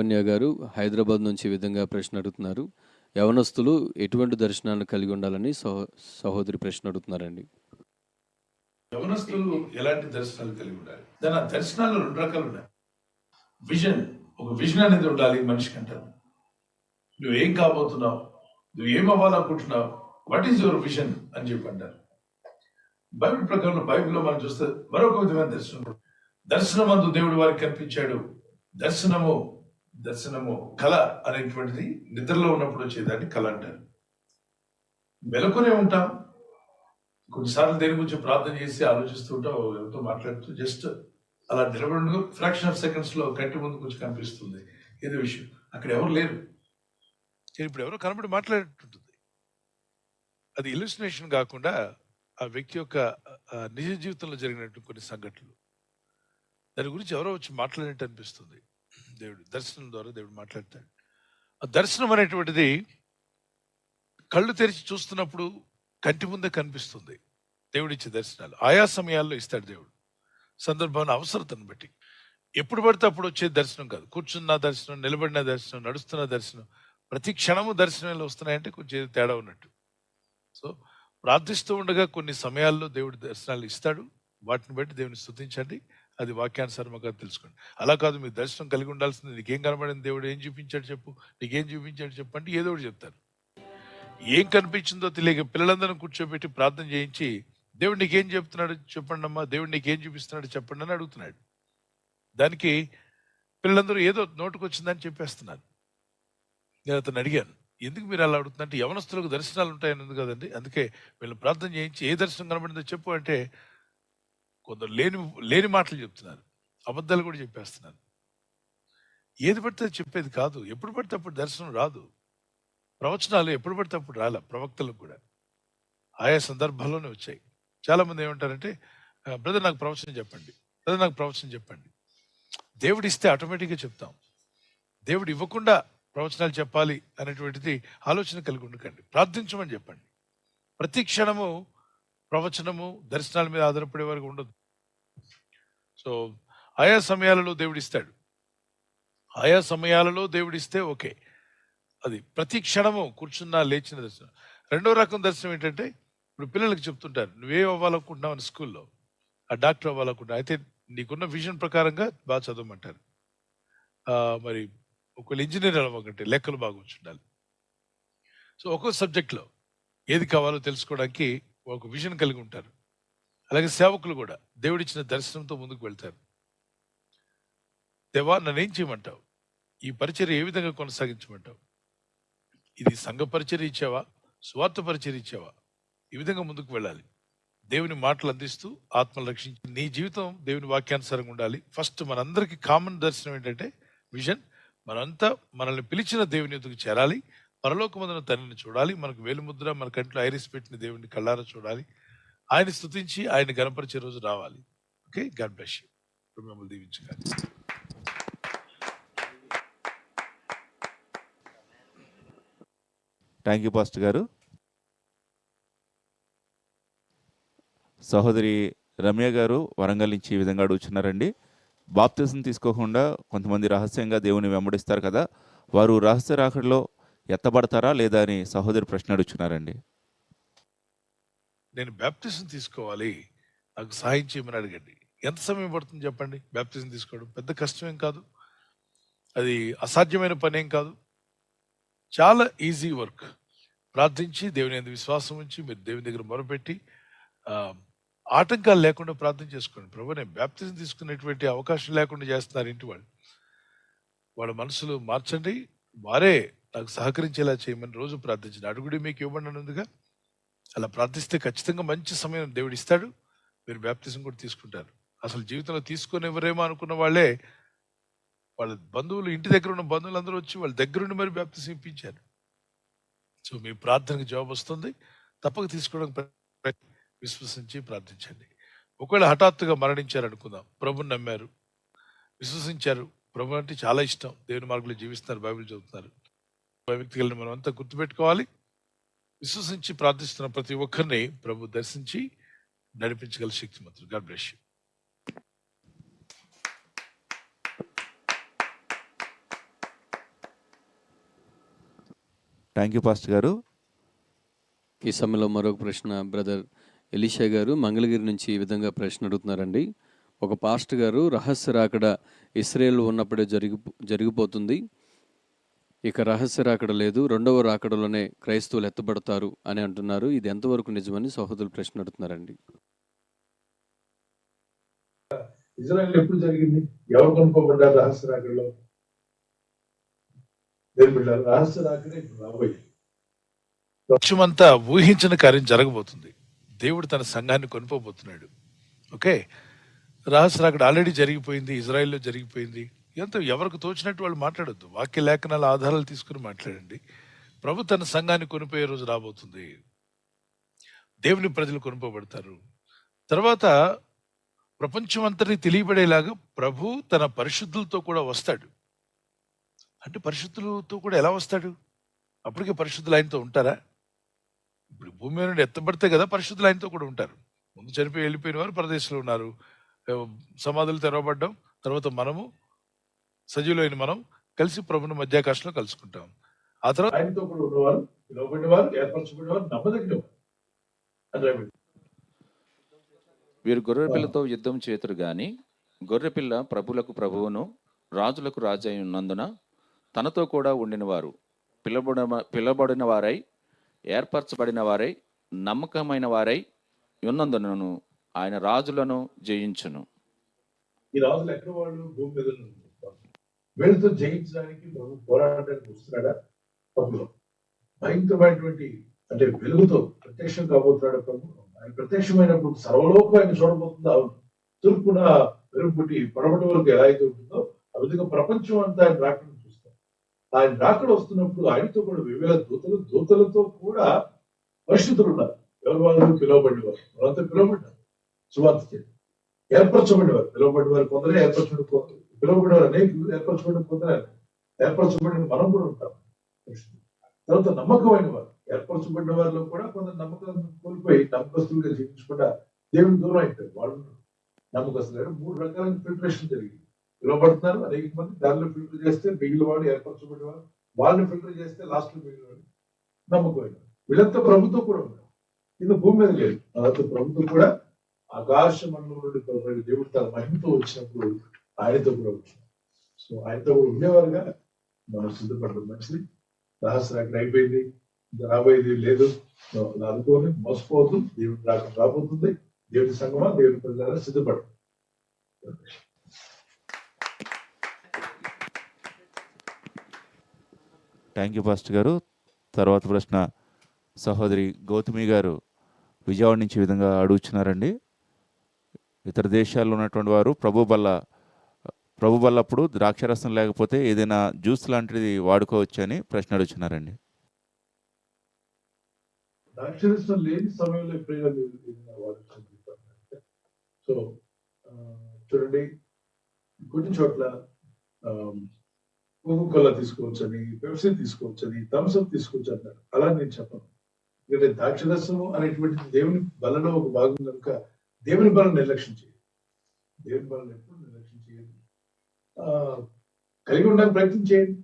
లావణ్య గారు హైదరాబాద్ నుంచి ఈ విధంగా ప్రశ్న అడుగుతున్నారు. యవనస్తులు ఎటువంటి దర్శనాలను కలిగి ఉండాలని సహోదరి ప్రశ్న అడుగుతున్నారండి. యవనస్తులు ఎలాంటి దర్శనాలు కలిగి ఉండాలి? దాని దర్శనాలు 2 రకాలు ఉన్నాయి. విజన్, ఒక విజన్ అనేది ఉండాలి మనిషికి. అంటారు నువ్వు ఏం కాబోతున్నావు, నువ్వు ఏం అవ్వాలనుకుంటున్నావు, వాట్ ఈస్ యువర్ విజన్ అని చెప్పి అంటారు. బైబిల్ ప్రకారం బైబిల్లో మనం చూస్తే మరొక విధమైన దర్శనం అందు దేవుడు వారికి కనిపించాడు. దర్శనము కళ అనేటువంటిది నిద్రలో ఉన్నప్పుడు వచ్చేదాన్ని కళ అంటారు. మెలకునే ఉంటాం, కొన్నిసార్లు దేని గురించి ప్రార్థన చేసి ఆలోచిస్తూ ఉంటాం, ఎవరితో మాట్లాడుతూ జస్ట్ అలా నిలబడి ఫ్రాక్షన్ ఆఫ్ సెకండ్స్ లో కంటి ముందు కొంచెం కనిపిస్తుంది ఏదో విషయం, అక్కడ ఎవరు లేరు, ఇప్పుడు ఎవరో కనబడి మాట్లాడుతుంటుంది. అది ఇల్యూసినేషన్ కాకుండా ఆ వ్యక్తి యొక్క నిజ జీవితంలో జరిగినట్టు కొన్ని సంఘటనలు, దాని గురించి ఎవరో వచ్చి మాట్లాడినట్టు అనిపిస్తుంది. దేవుడు దర్శనం ద్వారా దేవుడు మాట్లాడతాడు. ఆ దర్శనం అనేటువంటిది కళ్ళు తెరిచి చూస్తున్నప్పుడు కంటి ముందే కనిపిస్తుంది. దేవుడిచ్చే దర్శనాలు ఆయా సమయాల్లో ఇస్తాడు దేవుడు, సందర్భాన్ని అవసరతను బట్టి. ఎప్పుడు పడితే అప్పుడు వచ్చే దర్శనం కాదు. కూర్చున్న దర్శనం, నిలబడిన దర్శనం, నడుస్తున్న దర్శనం, ప్రతి క్షణము దర్శనాలు వస్తున్నాయంటే కొంచెం తేడా ఉన్నట్టు. సో ప్రార్థిస్తూ ఉండగా కొన్ని సమయాల్లో దేవుడు దర్శనాలు ఇస్తాడు. వాటిని బట్టి దేవుని స్తుతించండి, అది వాక్యానుసారంగా తెలుసుకోండి. అలా కాదు, మీరు దర్శనం కలిగి ఉండాల్సింది. నీకేం కనబడింది, దేవుడు ఏం చూపించాడు చెప్పు, నీకేం చూపించాడు చెప్పు అంటే ఏదో ఒకటి చెప్తారు. ఏం కనిపించిందో తెలియక పిల్లలందరూ కూర్చోబెట్టి ప్రార్థన చేయించి దేవుడు నీకేం చెప్తున్నాడు చెప్పండి అమ్మా, దేవుడు నీకేం చూపిస్తున్నాడు చెప్పండి అని అడుగుతున్నాడు. దానికి పిల్లలందరూ ఏదో నోటుకు వచ్చిందని చెప్పేస్తున్నారు. నేను అతను అడిగాను, ఎందుకు మీరు అలా అడుగుతున్నా అంటే యవనస్తులకు దర్శనాలు ఉంటాయని కదండి, అందుకే వీళ్ళు ప్రార్థన చేయించి ఏ దర్శనం కనబడిందో చెప్పు అంటే కొందరు లేని మాటలు చెప్తున్నారు, అబద్ధాలు కూడా చెప్పేస్తున్నారు. ఏది పడితే చెప్పేది కాదు, ఎప్పుడు పడితే అప్పుడు దర్శనం రాదు. ప్రవచనాలు ఎప్పుడు పడితే అప్పుడు రాలే, ప్రవక్తలకు కూడా ఆయా సందర్భాల్లోనే వచ్చాయి. చాలా మంది ఏమంటారంటే, బ్రదర్ నాకు ప్రవచనం చెప్పండి, బ్రదర్ నాకు ప్రవచనం చెప్పండి. దేవుడు ఇస్తే ఆటోమేటిక్గా చెప్తాం, దేవుడు ఇవ్వకుండా ప్రవచనాలు చెప్పాలి అనేటువంటిది ఆలోచన కలిగి ఉండకండి. ప్రార్థించమని చెప్పండి. ప్రతి క్షణము ప్రవచనము దర్శనాల మీద ఆధారపడే వరకు ఉండదు. సో ఆయా సమయాలలో దేవుడు ఇస్తాడు, ఆయా సమయాలలో దేవుడిస్తే ఓకే, అది ప్రతి క్షణము కూర్చున్నా లేచిన దర్శనం. రెండో రకం దర్శనం ఏంటంటే, ఇప్పుడు పిల్లలకి చెప్తుంటారు నువ్వేం అవ్వాలనుకుంటున్నావు అని స్కూల్లో, ఆ డాక్టర్ అవ్వాలనుకుంటున్నావు, అయితే నీకున్న విజన్ ప్రకారంగా బాగా చదవమంటారు. మరి ఒకవేళ ఇంజనీర్ అవ్వకంటే లెక్కలు బాగా వచ్చి ఉండాలి. సో ఒక్కో సబ్జెక్ట్లో ఏది కావాలో తెలుసుకోవడానికి ఒక విజన్ కలిగి ఉంటారు. అలాగే సేవకులు కూడా దేవుడిచ్చిన దర్శనంతో ముందుకు వెళ్తారు. దేవా నన్ను ఏం చేయమంటావు, ఈ పరిచర్య ఏ విధంగా కొనసాగించమంటావు, ఇది సంఘ పరిచర్య ఇచ్చావా, స్వార్థ పరిచర్య ఇచ్చావా, ఈ విధంగా ముందుకు వెళ్ళాలి. దేవుని మాటలు అందిస్తూ ఆత్మలు రక్షించి నీ జీవితం దేవుని వాక్యానుసారంగా ఉండాలి. ఫస్ట్ మనందరికీ కామన్ దర్శనం ఏంటంటే విజన్, మనంతా మనల్ని పిలిచిన దేవుని ఎదుగు చేరాలి, పరలోకమందున తండ్రిని చూడాలి, మనకు వేలుముద్ర మన కంట్లో ఐరిస్ పెట్టిన దేవుని కళ్ళారా చూడాలి, ఆయన స్తుతించి ఆయన గణపరిచే రోజు రావాలి. Okay, God bless you. మిమ్మల్ని దీవించగాలి. థ్యాంక్ యూ పాస్టర్ గారు. సహోదరి రమ్య గారు వరంగల్ నుంచి ఈ విధంగా అడుగుతున్నారండి. బాప్తిజం తీసుకోకుండా కొంతమంది రహస్యంగా దేవుని వెంబడిస్తారు కదా, వారు రహస్య రాకడలో ఎత్తబడతారా లేదా అని సహోదరి ప్రశ్న అడుగుతున్నారండి. నేను బాప్తిజం తీసుకోవాలి, నాకు సహాయం చేయమని అడగండి. ఎంత సమయం పడుతుంది చెప్పండి? బాప్తిజం తీసుకోవడం పెద్ద కష్టమేం కాదు, అది అసాధ్యమైన పని ఏం కాదు, చాలా ఈజీ వర్క్. ప్రార్థించి దేవుని యందు విశ్వాసం ఉంచి మీరు దేవుని దగ్గర మొరపెట్టి ఆటంకాలు లేకుండా ప్రార్థన చేసుకోండి. ప్రభు నేను బాప్తిజం తీసుకునేటువంటి అవకాశం లేకుండా చేస్తున్నారు ఇంటి వాళ్ళు, వాళ్ళ మనసులు మార్చండి, వారే నాకు సహకరించేలా చేయమని రోజు ప్రార్థించండి. అడుగుడి మీకు ఇవ్వబడి ఉందిగా, అలా ప్రార్థిస్తే ఖచ్చితంగా మంచి సమయం దేవుడు ఇస్తాడు, మీరు బాప్తిజం కూడా తీసుకుంటారు. అసలు జీవితంలో తీసుకొని ఎవరేమో అనుకున్న వాళ్ళే వాళ్ళ బంధువులు, ఇంటి దగ్గర ఉన్న బంధువులు అందరూ వచ్చి వాళ్ళ దగ్గరుండి మరి బాప్తిజం ఇప్పించారు. సో మీ ప్రార్థనకు జవాబు వస్తుంది, తప్పక తీసుకోవడం విశ్వసించి ప్రార్థించండి. ఒకవేళ హఠాత్తుగా మరణించారు అనుకుందాం, ప్రభుని నమ్మారు, విశ్వసించారు, ప్రభు అంటే చాలా ఇష్టం, దేవుని మార్గంలో జీవిస్తున్నారు, బైబిల్ చదువుతున్నారు, వ్యక్తిగలను మనం అంతా గుర్తుపెట్టుకోవాలి. విశ్వసించి ప్రార్థిస్తున్న ప్రతి ఒక్కరిని ప్రభు దర్శించి నడిపించగల శక్తిమంతుడు. God bless you. Thank you pastor గారు. ఈ సమయంలో మరొక ప్రశ్న బ్రదర్ ఎలీషా గారు మంగళగిరి నుంచి ఈ విధంగా ప్రశ్న అడుగుతున్నారండి. ఒక పాస్టర్ గారు రహస్య రాకడ ఇస్రాయేల్ ఉన్నప్పుడే జరిగిపోతుంది, ఇక రహస్య రాకడ లేదు, రెండవ రాకడలోనే క్రైస్తవులు ఎత్తబడతారు అని అంటున్నారు. ఇది ఎంతవరకు నిజమని సహోదరులు ప్రశ్న అడుగుతున్నారండి. ఇజ్రాయెల్ ఎప్పుడు జరిగింది? ఎవరు కొనుక్కోబడ్డారు రహస్య రాకడలో? రహస్య రాకడే ఇప్పుడు రాబోయే పక్షమంతా ఊహించిన కార్యం జరగబోతుంది. దేవుడు తన సంఘాన్ని కొనుక్కోబోతున్నాడు. ఓకే, రహస్య రాకడ ఆల్రెడీ జరిగిపోయింది, ఇజ్రాయెల్లో జరిగిపోయింది. ఎంత ఎవరికి తోచినట్టు వాళ్ళు మాట్లాడొద్దు. వాక్య లేఖనాల ఆధారాలు తీసుకుని మాట్లాడండి. ప్రభు తన సంఘాన్ని కొనిపోయే రోజు రాబోతుంది. దేవుని ప్రజలు కొనుక్కోబడతారు. తర్వాత ప్రపంచం అంతటి తెలియబడేలాగా ప్రభు తన పరిశుద్ధులతో కూడా వస్తాడు. అంటే పరిశుద్ధులతో కూడా ఎలా వస్తాడు? అప్పటికే పరిశుద్ధులు ఆయనతో ఉంటారా? ఇప్పుడు భూమి మీద నుండి ఎత్తబడితే కదా పరిశుద్ధులు ఆయనతో కూడా ఉంటారు. ముందు చనిపోయి వెళ్ళిపోయిన వారు పరదేశంలో ఉన్నారు. సమాధులు తెరవబడ్డాం. తర్వాత మనము సజీవులైన మనం కలిసి ప్రభుని మధ్యాకాశంలో కలుసుకుంటాం. ఆ తర్వాత ఆయనతో కూడా ఉన్నవారు, పిలువబడినవారు, ఏర్పరచబడినవారు, నమ్మదగినవారు. వీరు గొర్రెపిల్లతో యుద్ధం చేతురు గాని గొర్రెపిల్ల ప్రభులకు ప్రభువును రాజులకు రాజు అయి ఉన్నందున తనతో కూడా ఉండిన వారు పిలబడిన వారై ఏర్పరచబడిన వారై నమ్మకమైన వారై ఉన్నందునను ఆయన రాజులను జయించును. ఈ రాజులు ఎక్కడ వాళ్ళు? భూమి మీద వీళ్ళతో జయించడానికి ప్రభు పోరాడడానికి వస్తున్నాడా? ప్రభులో భయంకరమైనటువంటి అంటే వెలుగుతో ప్రత్యక్షం కాబోతున్నాడు ప్రభు. ఆయన ప్రత్యక్షమైనప్పుడు సర్వలోకం ఆయన చూడబోతుందా? తూర్పున వెలుగు పుట్టి పడమటి వరకు ఎలా అయితే ఉంటుందో ఆ విధంగా ప్రపంచం అంతా ఆయన రాకడం చూస్తాం. ఆయన రాకడ వస్తున్నప్పుడు ఆయనతో కూడా వివేల దూతలతో కూడా పరిశుద్ధులు ఉన్నారు. ఎవరు వాళ్ళు? పిలువబడినవారు. వాళ్ళంతా పిలువబడ్డారు. సువార్త చేయాలి. ఏర్పరచబడినవారు. పిలువబడినవారు కొందరే, పిలువబడినవారు అనేకులు, ఏర్పరచబడిన కొందరే. ఏర్పరచబడిన మనం కూడా ఉంటాం. తర్వాత నమ్మకమైన వారు, ఏర్పరచబడిన వారిలో కూడా కొందరు నమ్మకం కోల్పోయి నమ్మకస్తులుగా జీవించకుండా దేవుని దూరం అయిపోయారు. వాళ్ళు నమ్మకస్తులు. 3 రకాలైన ఫిల్టరేషన్ జరిగింది. పిలువబడుతున్నారు అనేక మంది, దానిలో ఫిల్టర్ చేస్తే మిగిలిన వాడు, ఏర్పరచబడిన వారు, వాళ్ళని ఫిల్టర్ చేస్తే లాస్ట్ లో మిగిలిన వాడు నమ్మకమైన. వీళ్ళంతా ప్రభుత్వం కూడా ఉన్నారు. ఇది భూమి మీద లేదు. వాళ్ళంతా ప్రభుత్వం కూడా ఆకాశ మండలం నుండి దేవుడు తన మహిమతో వచ్చినప్పుడు ఆయనతో కూడా వచ్చినారు. సో ఆయనతో కూడా ఉండేవారుగా మనం సిద్ధపడడం మంచిది. రహస్య రాకడ అయిపోయింది, ఇంకా రాబోయేది లేదు అనుకోని మోసపోవద్దు. దేవుడి రాకడ రాబోతుంది. దేవుడి సంగమా, దేవుడి ప్రజల సిద్ధపడదు. థ్యాంక్ యూ పాస్టర్ గారు. తర్వాత ప్రశ్న సహోదరి గౌతమి గారు విజయవాడ నుంచి ఈ విధంగా అడుగుతున్నారండి. ఇతర దేశాల్లో ఉన్నటువంటి వారు ప్రభు బల్లప్పుడు ద్రాక్షరసం లేకపోతే ఏదైనా జ్యూస్ లాంటిది వాడుకోవచ్చు అని ప్రశ్న అడుగుతున్నారండి. ద్రాక్షరసం లేని సమయంలో ఎప్పుడైనా సో చూడండి, కొన్ని చోట్ల కోకోకోలా తీసుకోవచ్చు అని, పెప్సీ తీసుకోవచ్చు అని, థమ్స్అప్ తీసుకోవచ్చు అంటారు. అలా నేను చెప్పను. ఎందుకంటే ద్రాక్షరసం అనేటువంటిది దేవుని బలలో ఒక భాగం కనుక దేవుని బలం నిర్లక్ష్యం చేయాలి. దేవుని బలం ఎప్పుడు నిర్లక్ష్యం చేయాలి. కలిగి ఉండడానికి ప్రయత్నం చేయండి.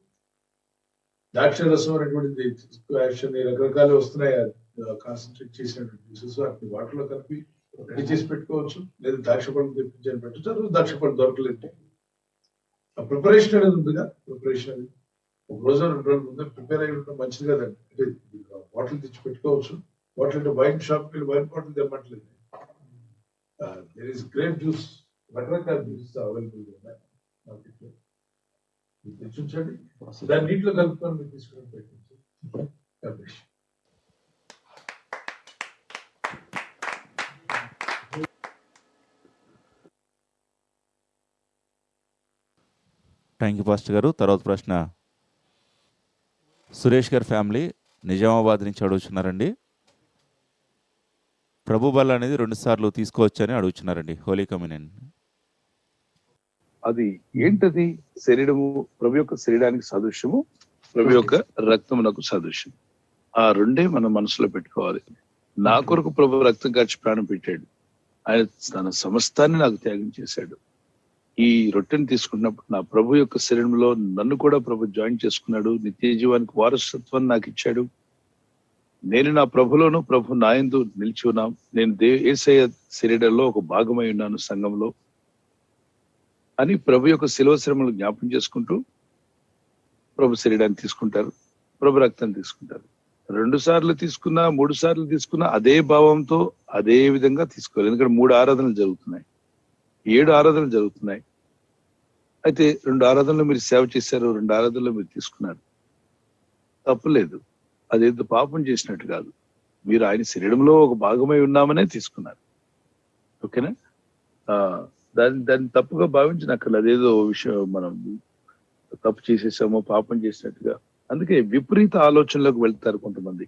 ద్రాక్షరసం అనేటువంటిది యాక్షన్ రకరకాలు వస్తున్నాయి. కాన్సన్ట్రేట్ చేసినటువంటి జ్యూసెస్ వాటిని వాటర్లో కలిపి రెడీ చేసి పెట్టుకోవచ్చు. లేదా ద్రాక్ష పళ్ళు తెప్పించని పెట్టచ్చు. ద్రాక్ష పళ్ళు దొరకలేదు. ఆ ప్రిపరేషన్ అనేది ఉందిగా, ప్రిపరేషన్ అనేది ఒక రోజు 2 రోజుల ముందే ప్రిపేర్ అయి ఉండడం మంచిది కదండి. అంటే బాటిల్ తెచ్చి పెట్టుకోవచ్చు. బాటిల్ అంటే వైన్ షాప్కి వెళ్ళి వైన్ బాటిల్ తెమ్మట్లేదు. దేర్ ఇస్ గ్రేప్ జ్యూస్, రకరకాల జ్యూసెస్ అవైలబుల్ ఉన్నాయి మార్కెట్లో. మీరు తెచ్చుంచండి, దాన్ని నీటిలో కలుపుకొని మీరు తీసుకోవడం ప్రయత్నించండి. థ్యాంక్ యూ పాస్టర్ గారు. తర్వాత ప్రశ్న సురేష్ గారి ఫ్యామిలీ నిజామాబాద్ నుంచి అడుగుతున్నారండి. ప్రభు బల్ల అనేది 2 సార్లు తీసుకోవచ్చని అడుగుతున్నారండి. హోలీ కమ్యూనియన్ అది ఏంటది? శరీరము ప్రభు యొక్క శరీరానికి సాదృశ్యము, ప్రభు యొక్క రక్తమునకు సాదృశ్యం. ఆ రెండే మనం మనసులో పెట్టుకోవాలి. నా కొరకు ప్రభు రక్తం కార్చి ప్రాణం పెట్టాడు. ఆయన తన సమస్తాన్ని నాకు త్యాగం చేశాడు. ఈ రొట్టెని తీసుకున్నప్పుడు నా ప్రభు యొక్క శరీరంలో నన్ను కూడా ప్రభు జాయిన్ చేసుకున్నాడు, నిత్య జీవానికి వారసత్వాన్ని నాకు ఇచ్చాడు. నేను నా ప్రభులోను, ప్రభు నా యందు నిలిచి ఉన్నాం. నేను యేసయ్య శరీరంలో ఒక భాగమై ఉన్నాను సంఘంలో అని ప్రభు యొక్క శిలువ శ్రమలు జ్ఞాపం చేసుకుంటూ ప్రభు శరీరాన్ని తీసుకుంటారు, ప్రభు రక్తాన్ని తీసుకుంటారు. 2 సార్లు తీసుకున్నా 3 సార్లు తీసుకున్నా అదే భావంతో అదే విధంగా తీసుకోవాలి. ఎందుకంటే 3 ఆరాధనలు జరుగుతున్నాయి, 7 ఆరాధనలు జరుగుతున్నాయి. అయితే 2 ఆరాధనలు మీరు సేవ చేశారు, 2 ఆరాధనలు మీరు తీసుకున్నారు, తప్పులేదు. అదేదో పాపం చేసినట్టు కాదు. మీరు ఆయన శరీరంలో ఒక భాగమై ఉన్నామనే తీసుకున్నారు. ఓకేనా? దాన్ని తప్పుగా భావించినక్కర్లేదు. అదేదో విషయం మనం తప్పు చేసేసామో పాపం చేసినట్టుగా. అందుకే విపరీత ఆలోచనలోకి వెళ్తారు కొంతమంది.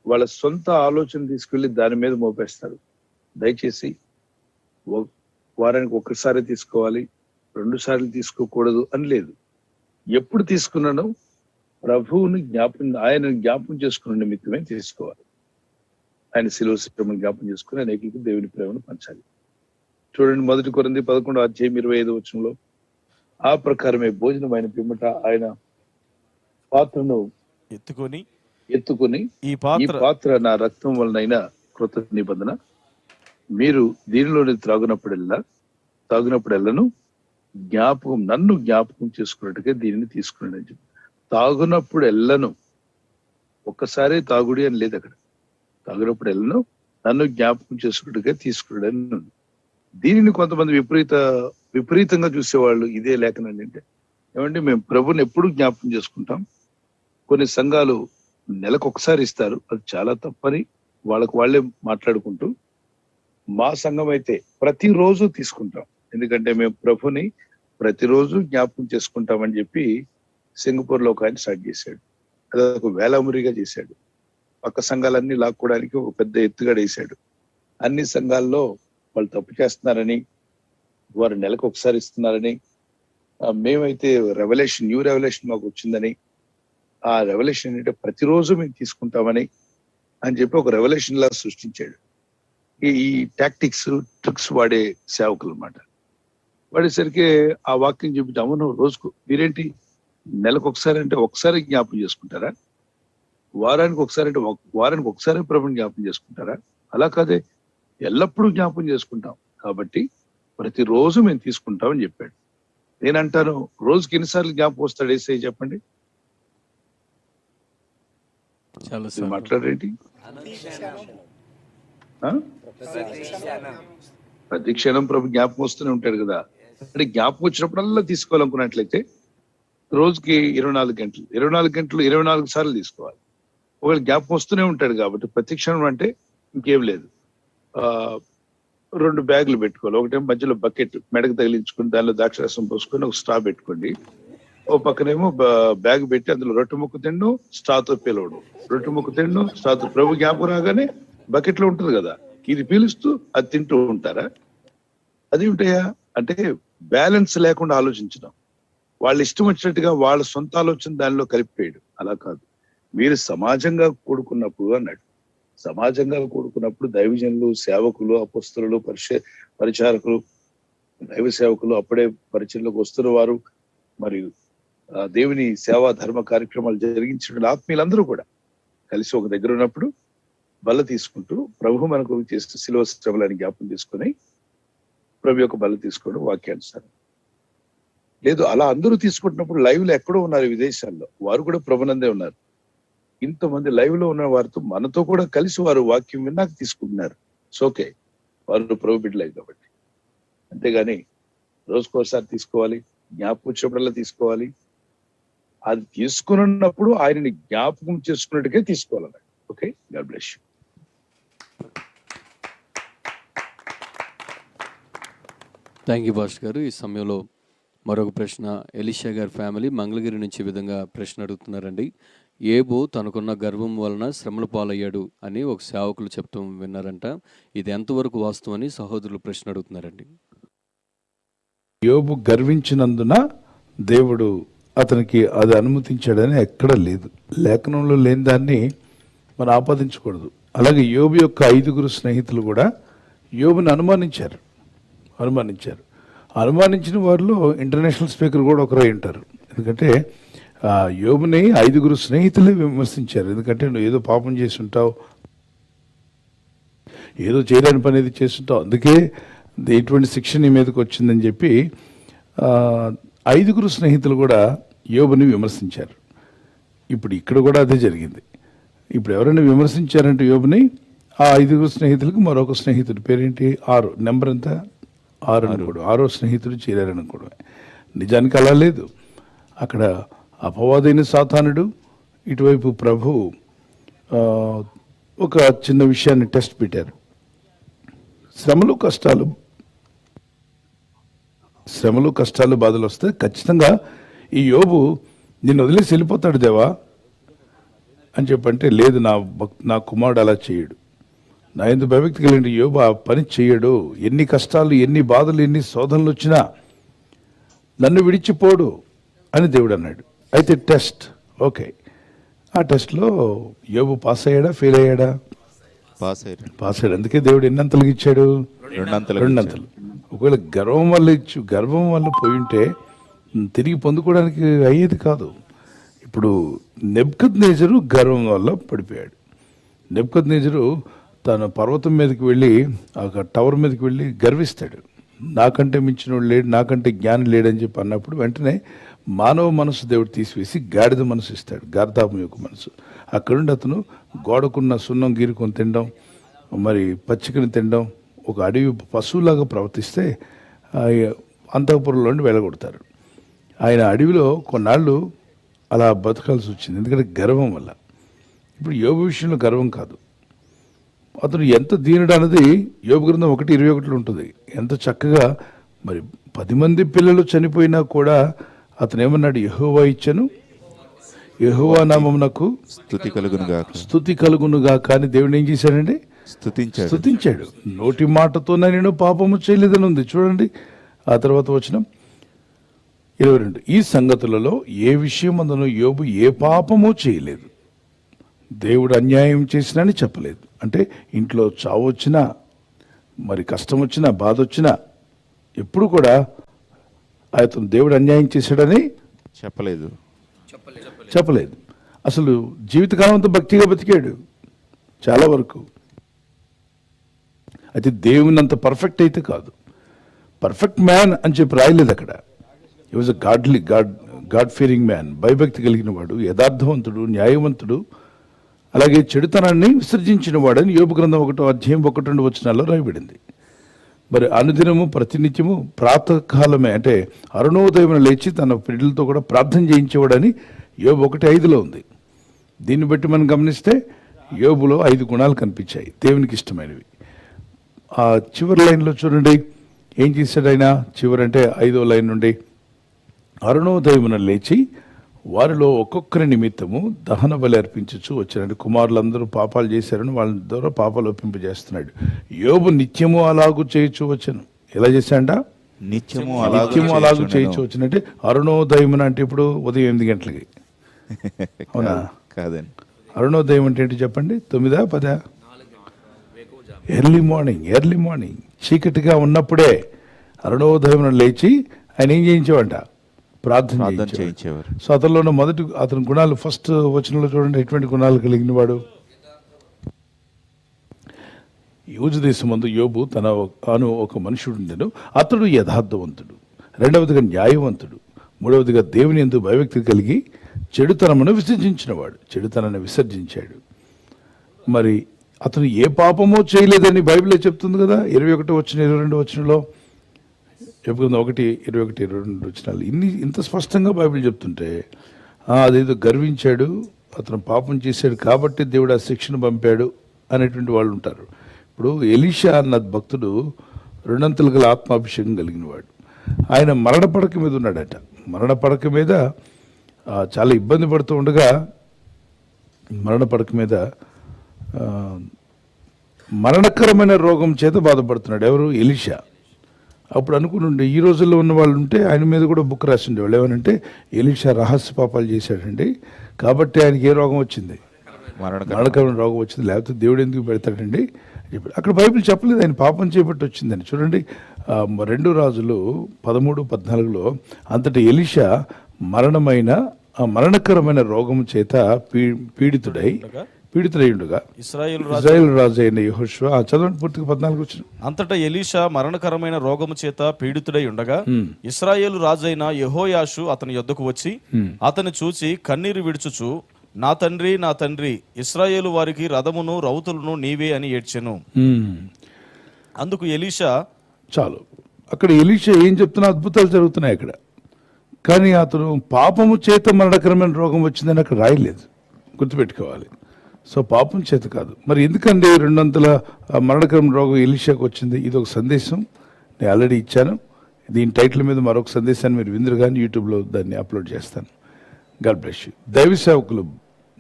వాళ్ళ సొంత ఆలోచన తీసుకెళ్లి దాని మీద మోపేస్తారు. దయచేసి వారానికి 1 సారి తీసుకోవాలి, 2 సార్లు తీసుకోకూడదు అని లేదు. ఎప్పుడు తీసుకున్నానో ప్రభువుని ఆయన జ్ఞాపం చేసుకున్న నిమిత్తమే తీసుకోవాలి. ఆయన శిలువ శ్రమను జ్ఞాపం చేసుకుని అనేకులకు దేవుని ప్రేమను పంచాలి. చూడండి, 1 కొరింథీ 11:25 ఆ ప్రకారమే భోజనమైన పిమ్మట ఆయన పాత్రను ఎత్తుకొని ఈ పాత్ర నా రక్తం వలనైన కృత నిబంధన, మీరు దీనిలోని తాగునప్పుడెల్లను నన్ను జ్ఞాపకం చేసుకున్నట్టుగా దీనిని తీసుకున్నాడు అని చెప్పి. తాగునప్పుడు ఎల్లను, ఒక్కసారి తాగుడి అని లేదు అక్కడ. తాగునప్పుడు ఎల్లను నన్ను జ్ఞాపకం చేసుకున్నట్టుగా తీసుకున్నాడు. దీనిని కొంతమంది విపరీతంగా చూసేవాళ్ళు ఇదే లేఖనండి. అంటే ఏమంటే మేము ప్రభుని ఎప్పుడు జ్ఞాపకం చేసుకుంటాం. కొన్ని సంఘాలు నెలకు 1 సారి ఇస్తారు, అది చాలా తప్పని వాళ్ళే మాట్లాడుకుంటూ, మా సంఘం అయితే ప్రతిరోజు తీసుకుంటాం, ఎందుకంటే మేము ప్రభుని ప్రతిరోజు జ్ఞాపకం చేసుకుంటామని చెప్పి సింగపూర్ లో ఒక ఆయన స్టార్ట్ చేశాడు. అది ఒక వేలామురిగా చేశాడు. పక్క సంఘాలన్నీ లాక్కోవడానికి ఒక పెద్ద ఎత్తుగడ వేశాడు. అన్ని సంఘాల్లో వాళ్ళు తప్పు చేస్తున్నారని, వారు నెలకు 1 సారి ఇస్తున్నారని, మేమైతే న్యూ రెవల్యూషన్ మాకు వచ్చిందని, ఆ రెవల్యూషన్ ఏంటంటే ప్రతిరోజు మేము తీసుకుంటామని అని చెప్పి ఒక రెవల్యూషన్ లా సృష్టించాడు. ఈ టాక్టిక్స్ ట్రిక్స్ వాడే సేవకులు అన్నమాట. వాడేసరికి ఆ వాక్యం చెప్పి, అవును రోజుకు మీరేంటి నెలకు 1 సారి అంటే 1 సారి జ్ఞాపం చేసుకుంటారా? వారానికి 1 సారి అంటే వారానికి 1 సారి ప్రభుని జ్ఞాపం చేసుకుంటారా? అలా కాదే, ఎల్లప్పుడూ జ్ఞాపం చేసుకుంటాం, కాబట్టి ప్రతిరోజు మేము తీసుకుంటామని చెప్పాడు. నేనంటాను, రోజుకి ఎన్నిసార్లు జ్ఞాపకం వస్తాడు యేసయ్య చెప్పండి? మాట్లాడేంటి? ప్రతి క్షణం ప్రభు జ్ఞాపకం వస్తూనే ఉంటాడు కదా. అంటే జ్ఞాపకం వచ్చినప్పుడల్లా తీసుకోవాలనుకున్నట్లయితే రోజుకి 24 గంటలు 24 సార్లు తీసుకోవాలి. ఒకవేళ జ్ఞాపకం వస్తూనే ఉంటాడు కాబట్టి ప్రతి క్షణం అంటే ఇంకేం లేదు. 2 బ్యాగులు పెట్టుకోవాలి. ఒకటేమో మధ్యలో బకెట్ మెడకు తగిలించుకుని దానిలో ద్రాక్షరసం పోసుకొని ఒక స్ట్రా పెట్టుకోండి. ఓ పక్కనేమో బ్యాగ్ పెట్టి అందులో రొట్టె ముక్క తిండు, స్ట్రాతో పిలవడు, రొట్టె ముక్క తిండు, స్ట్రాతో. ప్రభు జ్ఞాపకం రాగానే బకెట్ లో ఉంటుంది కదా, ఇది పీలుస్తూ అది తింటూ ఉంటారా? అది ఉంటాయా? అంటే బ్యాలెన్స్ లేకుండా ఆలోచించడం, వాళ్ళు ఇష్టం వచ్చినట్టుగా వాళ్ళ సొంత ఆలోచన దానిలో కలిపిపోయాడు. అలా కాదు. మీరు సమాజంగా కూడుకున్నప్పుడు అన్నాడు. సమాజంగా కూడుకున్నప్పుడు దైవజనులు, సేవకులు, అపొస్తలులు, పరిచారకులు, దైవ సేవకులు, అప్పుడే పరిచయంలోకి వస్తున్న వారు, మరియు దేవుని సేవా ధర్మ కార్యక్రమాలు జరిగించిన ఆత్మీయులందరూ కూడా కలిసి ఒక దగ్గర ఉన్నప్పుడు బల్ల తీసుకుంటూ ప్రభు మనకు చేసిన శిలువ శ్రమలని జ్ఞాపం తీసుకొని ప్రభు యొక్క బల్ల తీసుకోవడం వాక్యానుసారం. లేదు అలా అందరూ తీసుకుంటున్నప్పుడు లైవ్ లో ఎక్కడో ఉన్నారు విదేశాల్లో, వారు కూడా ప్రభునందే ఉన్నారు. ఇంతమంది లైవ్ లో ఉన్న వారితో మనతో కూడా కలిసి వారు వాక్యం విన్నాక తీసుకుంటున్నారు. ఓకే, వారు ప్రభు బిడ్డలే కాబట్టి. అంతేగాని రోజుకోసారి తీసుకోవాలి, జ్ఞాపకం వచ్చినప్పుడల్లా తీసుకోవాలి. అది తీసుకున్నప్పుడు ఆయనని జ్ఞాపకం చేసుకున్నట్టుగా తీసుకోవాలన్నాడు. Okay, God bless you. Thank you pastor గారు. ఈ సమయంలో మరొక ప్రశ్న, ఎలీషా గారి ఫ్యామిలీ మంగళగిరి నుంచి ఈ విధంగా ప్రశ్న అడుగుతున్నారండి. ఏబు తనకున్న గర్వం వలన శ్రమల పాలయ్యాడు అని ఒక సేవకులు చెప్తూ విన్నారంట. ఇది ఎంతవరకు వాస్తవని సహోదరులు ప్రశ్న అడుగుతున్నారండి. యోబు గర్వించినందున దేవుడు అతనికి అది అనుమతించాడని ఎక్కడ లేదు. లేఖనంలో లేని దాన్ని మనం ఆపాదించకూడదు. అలాగే యోబు యొక్క 5 స్నేహితులు కూడా యోబుని అనుమానించారు. అనుమానించిన వారిలో ఇంటర్నేషనల్ స్పీకర్ కూడా ఒకరై ఉంటారు. ఎందుకంటే యోబుని 5 స్నేహితులే విమర్శించారు. ఎందుకంటే నువ్వు ఏదో పాపం చేసి ఉంటావు, ఏదో చేయలేని పని ఏది చేస్తుంటావు, అందుకే ఇటువంటి శిక్ష నీ మీదకి వచ్చిందని చెప్పి 5 స్నేహితులు కూడా యోబుని విమర్శించారు. ఇప్పుడు ఇక్కడ కూడా అదే జరిగింది. ఇప్పుడు ఎవరైనా విమర్శించారంటే యోబుని, ఆ 5 స్నేహితులకు మరొక స్నేహితుడి పేరేంటి 6, నెంబర్ ఎంత 6 అనుకోవడం, 6వ స్నేహితుడు చేరారనుకోవడమే. నిజానికి అలా లేదు. అక్కడ అపవాదైన సాతానుడు, ఇటువైపు ప్రభు ఒక చిన్న విషయాన్ని టెస్ట్ పెట్టారు. శ్రమలు కష్టాలు బాధలు వస్తే ఖచ్చితంగా ఈ యోబు నిన్ను వదిలేసి వెళ్ళిపోతాడు దేవా అని చెప్పంటే, లేదు నా కుమారుడు అలా చేయడు, నా ఎందుకు భయభక్తి కలిగిన యోబు ఆ పని చేయడు. ఎన్ని కష్టాలు, ఎన్ని బాధలు, ఎన్ని శోధనలు వచ్చినా నన్ను విడిచిపోడు అని దేవుడు అన్నాడు. అయితే టెస్ట్, ఓకే, ఆ టెస్ట్లో యోబు పాస్ అయ్యాడా, ఫెయిల్ అయ్యాడా? పాస్ అయ్యాడు. అందుకే దేవుడు ఎన్నంతలకు ఇచ్చాడు? 2 ఒకవేళ గర్వం వల్ల పోయి ఉంటే తిరిగి పొందుకోవడానికి అయ్యేది కాదు. ఇప్పుడు నెబుకద్నెజరు గర్వం వల్ల పడిపోయాడు. నెబుకద్నెజరు తన పర్వతం మీదకి వెళ్ళి, ఆ టవర్ మీదకి వెళ్ళి గర్విస్తాడు. నాకంటే మించినోడు లేడు, నాకంటే జ్ఞానం లేడని చెప్పి అన్నప్పుడు వెంటనే మానవ మనసు దేవుడు తీసివేసి గాడిద మనసు ఇస్తాడు, గార్ధాపం యొక్క మనసు. అక్కడుండి అతను గోడకున్న సున్నం గీరుకొని తినడం, మరి పచ్చికని తినడం, ఒక అడవి పశువులాగా ప్రవర్తిస్తే అంతఃపురంలోండి వెళ్ళగొడతారు. ఆయన అడవిలో కొన్నాళ్ళు అలా బతకాల్సి వచ్చింది, ఎందుకంటే గర్వం వల్ల. ఇప్పుడు యోబు విషయంలో గర్వం కాదు, అతను ఎంత దీనుడు అన్నది యోబు గ్రంథం 1:21 ఉంటుంది. ఎంత చక్కగా, మరి 10 మంది పిల్లలు చనిపోయినా కూడా అతను ఏమన్నాడు? యెహోవా ఇచ్చెను, యెహోవా నామమునకు స్తుతి కలుగునుగా. కానీ దేవుడు ఏం చేశాడండి? స్తుతించాడు. నోటి మాటతో నేను పాపము చేయలేదని ఉంది చూడండి. ఆ తర్వాత వచనం 22, ఈ సంగతులలో ఏ విషయం అందును యోబు ఏ పాపము చేయలేదు, దేవుడు అన్యాయం చేసినని చెప్పలేదు. అంటే ఇంట్లో చావు వచ్చినా, మరి కష్టం వచ్చినా, బాధ వచ్చినా ఎప్పుడు కూడా అతను దేవుడు అన్యాయం చేశాడని చెప్పలేదు. అసలు జీవితకాలం అంతా భక్తిగా బతికాడు చాలా వరకు. అయితే దేవుని అంత పర్ఫెక్ట్ అయితే కాదు, పర్ఫెక్ట్ మ్యాన్ అని చెప్పి రాయలేదు అక్కడ. He was a God fearing man, భయభక్తి కలిగిన వాడు, యథార్థవంతుడు, న్యాయవంతుడు, అలాగే చెడుతనాన్ని విసర్జించిన వాడని యోబు గ్రంథం 1:1-2 వచనాల్లో రాయబడింది. మరి అనుదినము ప్రతినిత్యము ప్రాతకాలమే, అంటే అరుణోదయం లేచి తన పిల్లలతో కూడా ప్రార్థన చేయించేవాడని యోబు 1:5లో ఉంది. దీన్ని బట్టి మనం గమనిస్తే యోబులో 5 గుణాలు కనిపించాయి దేవునికి ఇష్టమైనవి. ఆ చివరి లైన్లో చూడండి ఏం చేశాడు ఆయన. చివరంటే 5వ లైన్ నుండి, అరుణోదయమున లేచి వారిలో ఒక్కొక్కరి నిమిత్తము దహన బలి అర్పించచ్చు వచ్చినాడు. కుమారులందరూ పాపాలు చేశారని వాళ్ళ ద్వారా పాపాలు ఒప్పింపజేస్తున్నాడు. యోబు నిత్యము అలాగూ చేయొచ్చు వచ్చాను. ఎలా చేశాడ? నిత్యము అలాగూ చేయొచ్చు వచ్చినట్టే. అరుణోదయమున అంటే ఇప్పుడు ఉదయం 8 గంటలకి, అవునా? కాదండి. అరుణోదయం అంటే ఏంటి చెప్పండి? 9, 10? ఎర్లీ మార్నింగ్ చీకటిగా ఉన్నప్పుడే అరుణోదయం లేచి ఆయన ఏం చేయించేవంట? ప్రార్థన చేయించేవారు. సో అతనిలో మొదటి అతని గుణాలు ఫస్ట్ వచనంలో చూడండి ఎటువంటి గుణాలు కలిగిన వాడు. యూజు దేశమందు యోబు తాను ఒక మనుషుడు ఉండెను, అతడు యథార్థవంతుడు, రెండవదిగా న్యాయవంతుడు, మూడవదిగా దేవుని యందు భయభక్తి కలిగి చెడుతనమును విసర్జించినవాడు. చెడుతనాన్ని విసర్జించాడు. మరి అతను ఏ పాపమో చేయలేదని బైబిలే చెప్తుంది కదా. 21 వచనం 22 వచనంలో, చెప్పుకుందాం 1:21-22 వచనాలు ఇంత స్పష్టంగా బైబిల్ చెప్తుంటే అదేదో గర్వించాడు, అతను పాపం చేశాడు కాబట్టి దేవుడు ఆ శిక్షను పంపాడు అనేటువంటి వాళ్ళు ఉంటారు. ఇప్పుడు ఎలీషా అన్న భక్తుడు 2 అంతలు గల ఆత్మాభిషేకం కలిగిన వాడు. ఆయన మరణ పడక మీద ఉన్నాడట. మరణ పడక మీద చాలా ఇబ్బంది పడుతూ ఉండగా మరణ పడక మీద మరణకరమైన రోగం చేత బాధపడుతున్నాడు. ఎవరు? ఎలీషా. అప్పుడు అనుకుని ఈ రోజుల్లో ఉన్న వాళ్ళు ఉంటే ఆయన మీద కూడా బుక్ రాసి ఉండేవాళ్ళు. ఏమనంటే ఎలీషా రహస్య పాపాలు చేశాడండి కాబట్టి ఆయనకి ఏ రోగం వచ్చింది? మరణకరమైన రోగం వచ్చింది, లేకపోతే దేవుడు ఎందుకు పెడతాడండి చెప్పి. అక్కడ బైబిల్ చెప్పలేదు ఆయన పాపం చేపట్టి వచ్చిందని. చూడండి 2 రాజులు 13-14లో అంతటి ఎలీషా మరణకరమైన రోగము చేత పీడితుడై ఉండగా ఇశ్రాయేలు రాజు అయిన యెహోషువ చదవండి పూర్తిగా 14 వచ్చిన. అంతటా ఎలీషా మరణకరమైన రోగము చేత పీడితుడై ఉండగా ఇశ్రాయేలు రాజైన యెహోయాషు అతని యొద్దకు వచ్చి అతని చూచి కన్నీరు విడుచుచు, నా తండ్రి ఇశ్రాయేలు వారికి రథమును రౌతులను నీవే అని ఏడ్చెను. అందుకు ఎలీషా, చాలు అక్కడ ఎలీషా ఏం చెప్తున్నా, అద్భుతాలు జరుగుతున్నాయి అక్కడ. కానీ అతను పాపము చేత మరణకరమైన రోగం వచ్చిందని అక్కడ రాయలేదు, గుర్తుపెట్టుకోవాలి. సో పాపం చేత కాదు. మరి ఎందుకండి 200 మరణకరమైన రోగం ఎలీషాకు వచ్చింది? ఇది ఒక సందేశం నేను ఆల్రెడీ ఇచ్చాను. దీని టైటిల్ మీద మరొక సందేశాన్ని మీరు విందురు కానీ యూట్యూబ్లో దాన్ని అప్లోడ్ చేస్తాను. God bless you. దైవ సేవకులు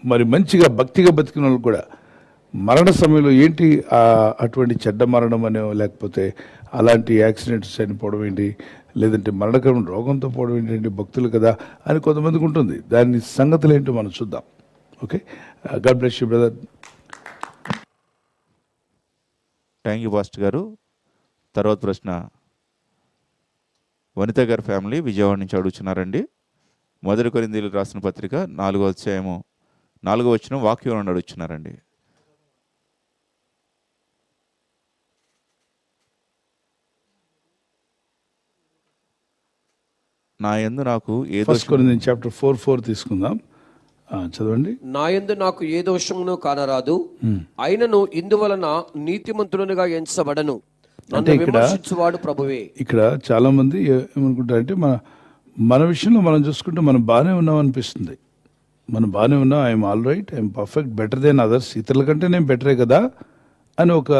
మరి మంచిగా భక్తిగా బతికిన వాళ్ళు కూడా మరణ సమయంలో ఏంటి అటువంటి చెడ్డ మరణం అనో, లేకపోతే అలాంటి యాక్సిడెంట్స్ చనిపోవడం ఏంటి, లేదంటే మరణకరమైన రోగంతో పోవడం ఏంటంటే భక్తులు కదా అని కొంతమందికి ఉంటుంది. దాని సంగతులు ఏంటో మనం చూద్దాం. Okay, God bless you brother. Thank you pastor గారు. తర్వాత ప్రశ్న వనిత గారి ఫ్యామిలీ విజయవాడ నుంచి అడుగుతున్నారండి. 1 కొరింథీయులకు రాసిన పత్రిక 4వ అధ్యాయము 4వ వచనం వాక్యం నుండి అడుగుతున్నారండి. నా యందు నాకు ఏ దోషం చాప్టర్ 4:4 తీసుకుందాం. చదవండి. నా యందు నాకు ఏ దోషమును కానరాదు, అయినను ఇందువలన నీతిమంతుడుగా ఎంచబడను. అంటే విమర్శించువాడు ప్రభువే. ఇక్కడ చాలా మంది ఏమనుకుంటారంటే మన విషయంలో మనం చూసుకుంటే మనం బాగానే ఉన్నాం అనిపిస్తుంది. మనం బాగానే ఉన్నాం, I'm all right, I'm perfect, better than others, ఇతరుల కంటే నేను బెటరే కదా అని ఒక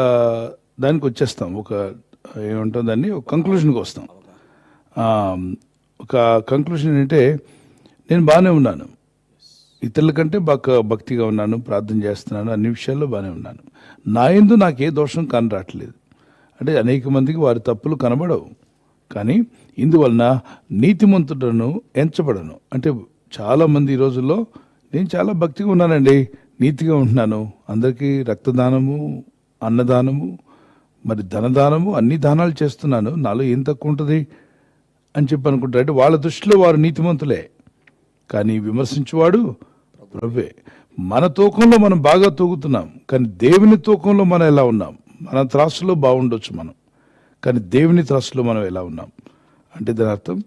దానికి వచ్చేస్తాం. ఏమంటాం దాన్ని, ఒక కంక్లూషన్కి వస్తాం. ఒక కంక్లూషన్ ఏంటంటే నేను బాగానే ఉన్నాను, ఇతరుల కంటే బాగా భక్తిగా ఉన్నాను, ప్రార్థన చేస్తున్నాను, అన్ని విషయాల్లో బాగానే ఉన్నాను, నా యందు నాకు ఏ దోషం కనరాట్లేదు. అంటే అనేక మందికి వారి తప్పులు కనబడవు, కానీ ఇందువలన నీతిమంతుడను ఎంచబడను. అంటే చాలామంది ఈ రోజుల్లో నేను చాలా భక్తిగా ఉన్నానండి, నీతిగా ఉంటున్నాను, అందరికీ రక్తదానము, అన్నదానము, మరి ధనదానము, అన్ని దానాలు చేస్తున్నాను, నాలో ఏం తక్కువ ఉంటుంది అని చెప్పి అనుకుంటారు. అంటే వాళ్ళ దృష్టిలో వారు నీతిమంతులే, కానీ విమర్శించువాడు ప్రభువే. మన తూకంలో మనం బాగా తూగుతున్నాం, కానీ దేవుని తూకంలో మనం ఎలా ఉన్నాం? మన త్రాసులో బాగుండొచ్చు మనం, కానీ దేవుని త్రాసులో మనం ఎలా ఉన్నాం అంటే దాని అర్థం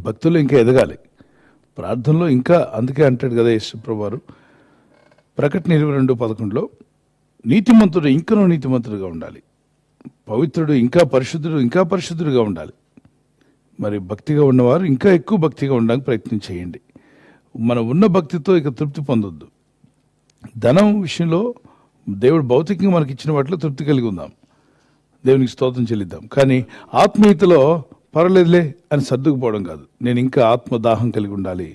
భక్తులు ఇంకా ఎదగాలి, ప్రార్థనలో ఇంకా. అందుకే అంటాడు కదా యేసుప్రభువు వారు ప్రకటన 22:11లో, నీతిమంతుడు ఇంకనూ నీతిమంతుడుగా ఉండాలి, పవిత్రుడు ఇంకా పరిశుద్ధుడుగా ఉండాలి. మరి భక్తిగా ఉన్నవారు ఇంకా ఎక్కువ భక్తిగా ఉండడానికి ప్రయత్నం చేయండి. మనం ఉన్న భక్తితో ఇక తృప్తి పొందొద్దు. ధనం విషయంలో దేవుడు భౌతికంగా మనకి ఇచ్చిన వాటిలో తృప్తి కలిగి ఉందాం, దేవునికి స్తోత్రం చెల్లిద్దాం. కానీ ఆత్మీయతలో పర్వాలేదులే అని సర్దుకుపోవడం కాదు. నేను ఇంకా ఆత్మదాహం కలిగి ఉండాలి,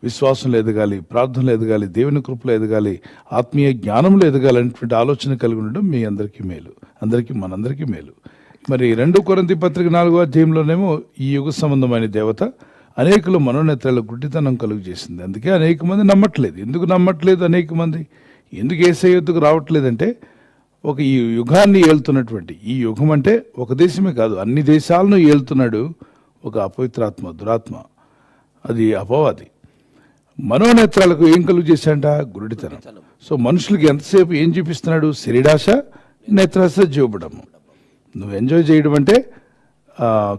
విశ్వాసంలో ఎదగాలి, ప్రార్థనలో ఎదగాలి, దేవుని కృపలో ఎదగాలి, ఆత్మీయ జ్ఞానంలో ఎదగాలి అనేటువంటి ఆలోచన కలిగి ఉండడం మీ అందరికీ మేలు, మనందరికీ మేలు. మరి 2 కొరింథీ పత్రిక 4వ అధ్యాయంలోనేమో ఈ యుగ సంబంధమైన దేవత అనేకులు మనోనేత్రాల గుడ్డితనం కలుగు చేసింది. అందుకే అనేక మంది నమ్మట్లేదు. ఎందుకు నమ్మట్లేదు? అనేక మంది ఎందుకు యేసయ్య యొద్దకు రావట్లేదంటే, ఒక ఈ యుగాన్ని ఏలుతున్నటువంటి, ఈ యుగం అంటే ఒక దేశమే కాదు, అన్ని దేశాలను ఏలుతున్నాడు ఒక అపవిత్రాత్మ, దురాత్మ, అది అపవాది. మనోనేత్రాలకు ఏం కలుగు చేశాడంట? గురుడితనం. సో మనుషులకి ఎంతసేపు ఏం చూపిస్తున్నాడు? శరీరాశ, నేత్రాశ, జీవపడము. నువ్వు ఎంజాయ్ చేయడం అంటే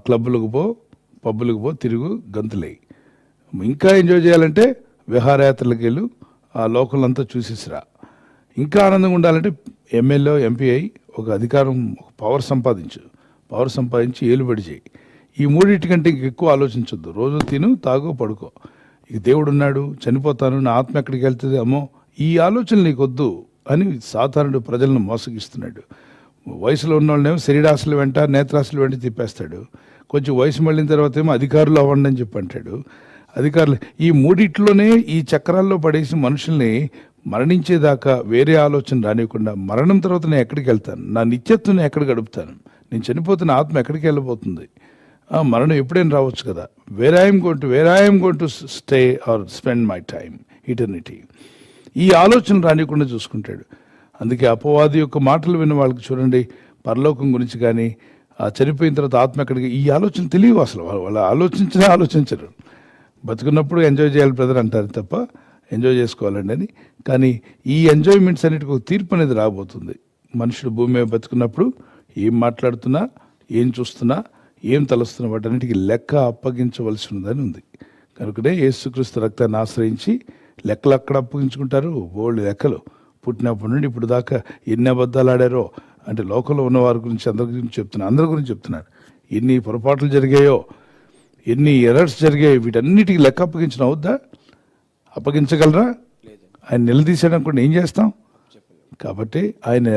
క్లబ్బులకు పో, పబ్బులకు పో, తిరుగు, గంతులేయి. ఇంకా ఎంజాయ్ చేయాలంటే విహారయాత్రలకు వెళ్ళు, ఆ లోకలంతా చూసేసిరా. ఇంకా ఆనందంగా ఉండాలంటే ఎమ్మెల్యే, ఎంపీ అయి ఒక అధికారం, ఒక పవర్ సంపాదించి ఏలుబడి చేయి. ఈ మూడింటికంటే ఇంక ఎక్కువ ఆలోచించొద్దు. రోజు తిను, తాగు, పడుకో. ఇక దేవుడు ఉన్నాడు, చనిపోతాను, నా ఆత్మ ఎక్కడికి వెళ్తుంది, అమ్మో ఈ ఆలోచనలు నీకొద్దు అని సాధారణ ప్రజలను మోసగిస్తున్నాడు. వయసులో ఉన్న వాళ్ళనేమో శరీరాశల వెంట, నేత్రాశల వెంట తిప్పేస్తాడు. కొంచెం వయసు మళ్ళిన తర్వాత ఏమో అధికారులు అవ్వండి అని చెప్పి అంటాడు. అధికారులు ఈ మూడిట్లోనే ఈ చక్రాల్లో పడేసి మనుషుల్ని మరణించేదాకా వేరే ఆలోచన రానివ్వకుండా, మరణం తర్వాత నేను ఎక్కడికి వెళ్తాను, నా నిత్యత్వం ఎక్కడ గడుపుతాను, నేను చనిపోతున్న ఆత్మ ఎక్కడికి వెళ్ళబోతుంది, మరణం ఎప్పుడైనా రావచ్చు కదా, where I'm going to stay are spend my time eternity. ఈ ఆలోచన రానివ్వకుండా చూసుకుంటాడు. అందుకే అపవాది యొక్క మాటలు విన్న వాళ్ళకి చూడండి, పరలోకం గురించి కానీ ఆ చనిపోయిన తర్వాత ఆత్మ ఎక్కడికి, ఈ ఆలోచన తెలియవు అసలు. వాళ్ళు ఆలోచించరు. బతుకున్నప్పుడు ఎంజాయ్ చేయాలి బ్రదర్ అంటారు తప్ప ఎంజాయ్ చేసుకోవాలండి అని. కానీ ఈ ఎంజాయ్మెంట్స్ అన్నిటికీ ఒక తీర్పు అనేది రాబోతుంది. మనుషుడు భూమి మీద బతుకున్నప్పుడు ఏం మాట్లాడుతున్నా, ఏం చూస్తున్నా, ఏం తలుస్తున్నా వాటన్నిటికీ లెక్క అప్పగించవలసి ఉందని ఉంది. కనుకనే యేసుక్రీస్తు రక్తాన్ని ఆశ్రయించి లెక్కలు అక్కడ అప్పగించుకుంటారు. బోల్డ్ లెక్కలు. పుట్టినప్పటి నుండి ఇప్పుడు దాకా ఎన్ని అబద్ధాలు ఆడారో, అంటే లోకంలో ఉన్న వారి గురించి అందరి గురించి చెప్తున్నాడు. ఎన్ని పొరపాట్లు జరిగాయో, ఎన్ని ఎర్రర్స్ జరిగాయో, వీటన్నిటికీ లెక్క అప్పగించిన అవుద్దా? అప్పగించగలరా? ఆయన నిలదీసాడు అనుకోండి, ఏం చేస్తాం? కాబట్టి ఆయన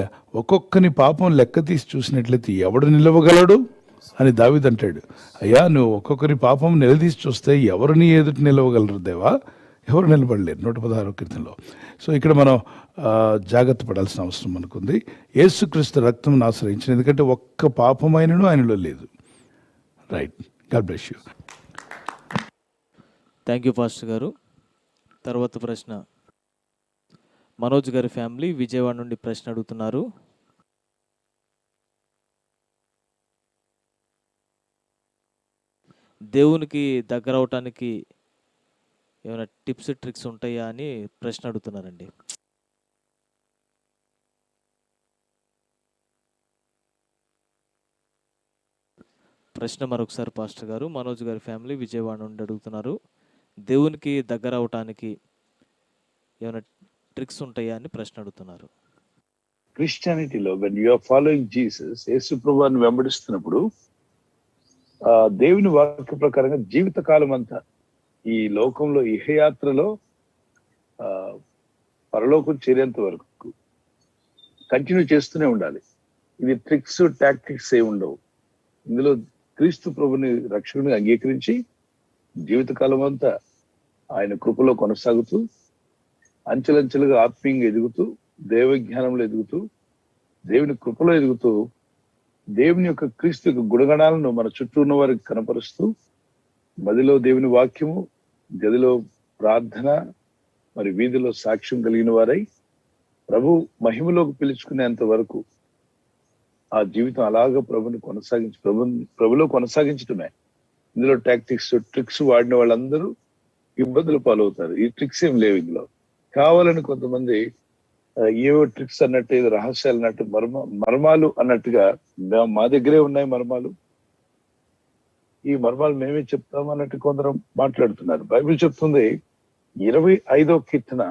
ఒక్కొక్కని పాపం లెక్క తీసి చూసినట్లయితే ఎవడు నిలవగలడు అని దావీదు అంటాడు. అయ్యా, నువ్వు ఒక్కొక్కరి పాపం నిలదీసి చూస్తే ఎవరు నీ ఎదుటి నిలవగలరు దేవా? ఎవరు నిలబడలేరు. 116వ కీర్తనలో. సో ఇక్కడ మనం జాగ్రత్త పడాల్సిన అవసరం మనకుంది. యేసుక్రీస్తు రక్తం ఆశ్రయించిన, ఎందుకంటే ఒక్క పాపమైనను ఆయనలో లేదు. Right. God bless you. Thank you pastor గారు. తర్వాత ప్రశ్న మనోజ్ గారి ఫ్యామిలీ విజయవాడ నుండి ప్రశ్న అడుగుతున్నారు. దేవునికి దగ్గర అవటానికి ఏమైనా టిప్స్ ట్రిక్స్ ఉంటాయా అని ప్రశ్న అడుగుతున్నారండి. ప్రశ్న మరొకసారి పాస్టర్ గారు, మనోజ్ గారి ఫ్యామిలీ విజయవాడ నుండి అడుగుతున్నారు. దేవునికి దగ్గర అవటానికి ఏమైనా ట్రిక్స్ ఉంటాయా అని ప్రశ్న అడుగుతున్నారు. క్రిస్టియానిటీలో when you are following Jesus, Yesu ప్రభువుని వెంబడిస్తున్నప్పుడు దేవుని వాక్య ప్రకారంగా జీవితకాలం అంతా ఈ లోకంలో ఇహయాత్రలో పరలోకం చేరేంత వరకు కంటిన్యూ చేస్తూనే ఉండాలి. ఇది ట్రిక్స్ టాక్టిక్స్ ఏ ఉండవు. ఇందులో క్రీస్తు ప్రభుని రక్షకుని అంగీకరించి జీవితకాలం అంతా ఆయన కృపలో కొనసాగుతూ, అంచెలంచెలుగా ఆత్మీయంగా ఎదుగుతూ, దైవజ్ఞానంలో ఎదుగుతూ, దేవుని కృపలో ఎదుగుతూ, దేవుని యొక్క క్రీస్తు యొక్క గుణగణాలను మన చుట్టూ ఉన్న వారికి కనపరుస్తూ, మదిలో దేవుని వాక్యము, గదిలో ప్రార్థన, మరి వీధిలో సాక్ష్యం కలిగిన వారై ప్రభు మహిమలోకి పిలుచుకునేంత వరకు ఆ జీవితం అలాగా ప్రభులో కొనసాగించడమే. ఇందులో టాక్టిక్స్ ట్రిక్స్ వాడిన వాళ్ళందరూ ఇబ్బందులు పాలవుతారు. ఈ ట్రిక్స్ ఏం లేవు ఇందులో. కావాలని కొంతమంది ఏవో ట్రిక్స్ అన్నట్టు, ఏదో రహస్యాలు అన్నట్టు, మర్మాలు అన్నట్టుగా మా దగ్గరే ఉన్నాయి మర్మాలు, ఈ మర్మాలు మేమే చెప్తాం అన్నట్టు కొందరు మాట్లాడుతున్నారు. బైబిల్ చెప్తుంది 25వ కీర్తన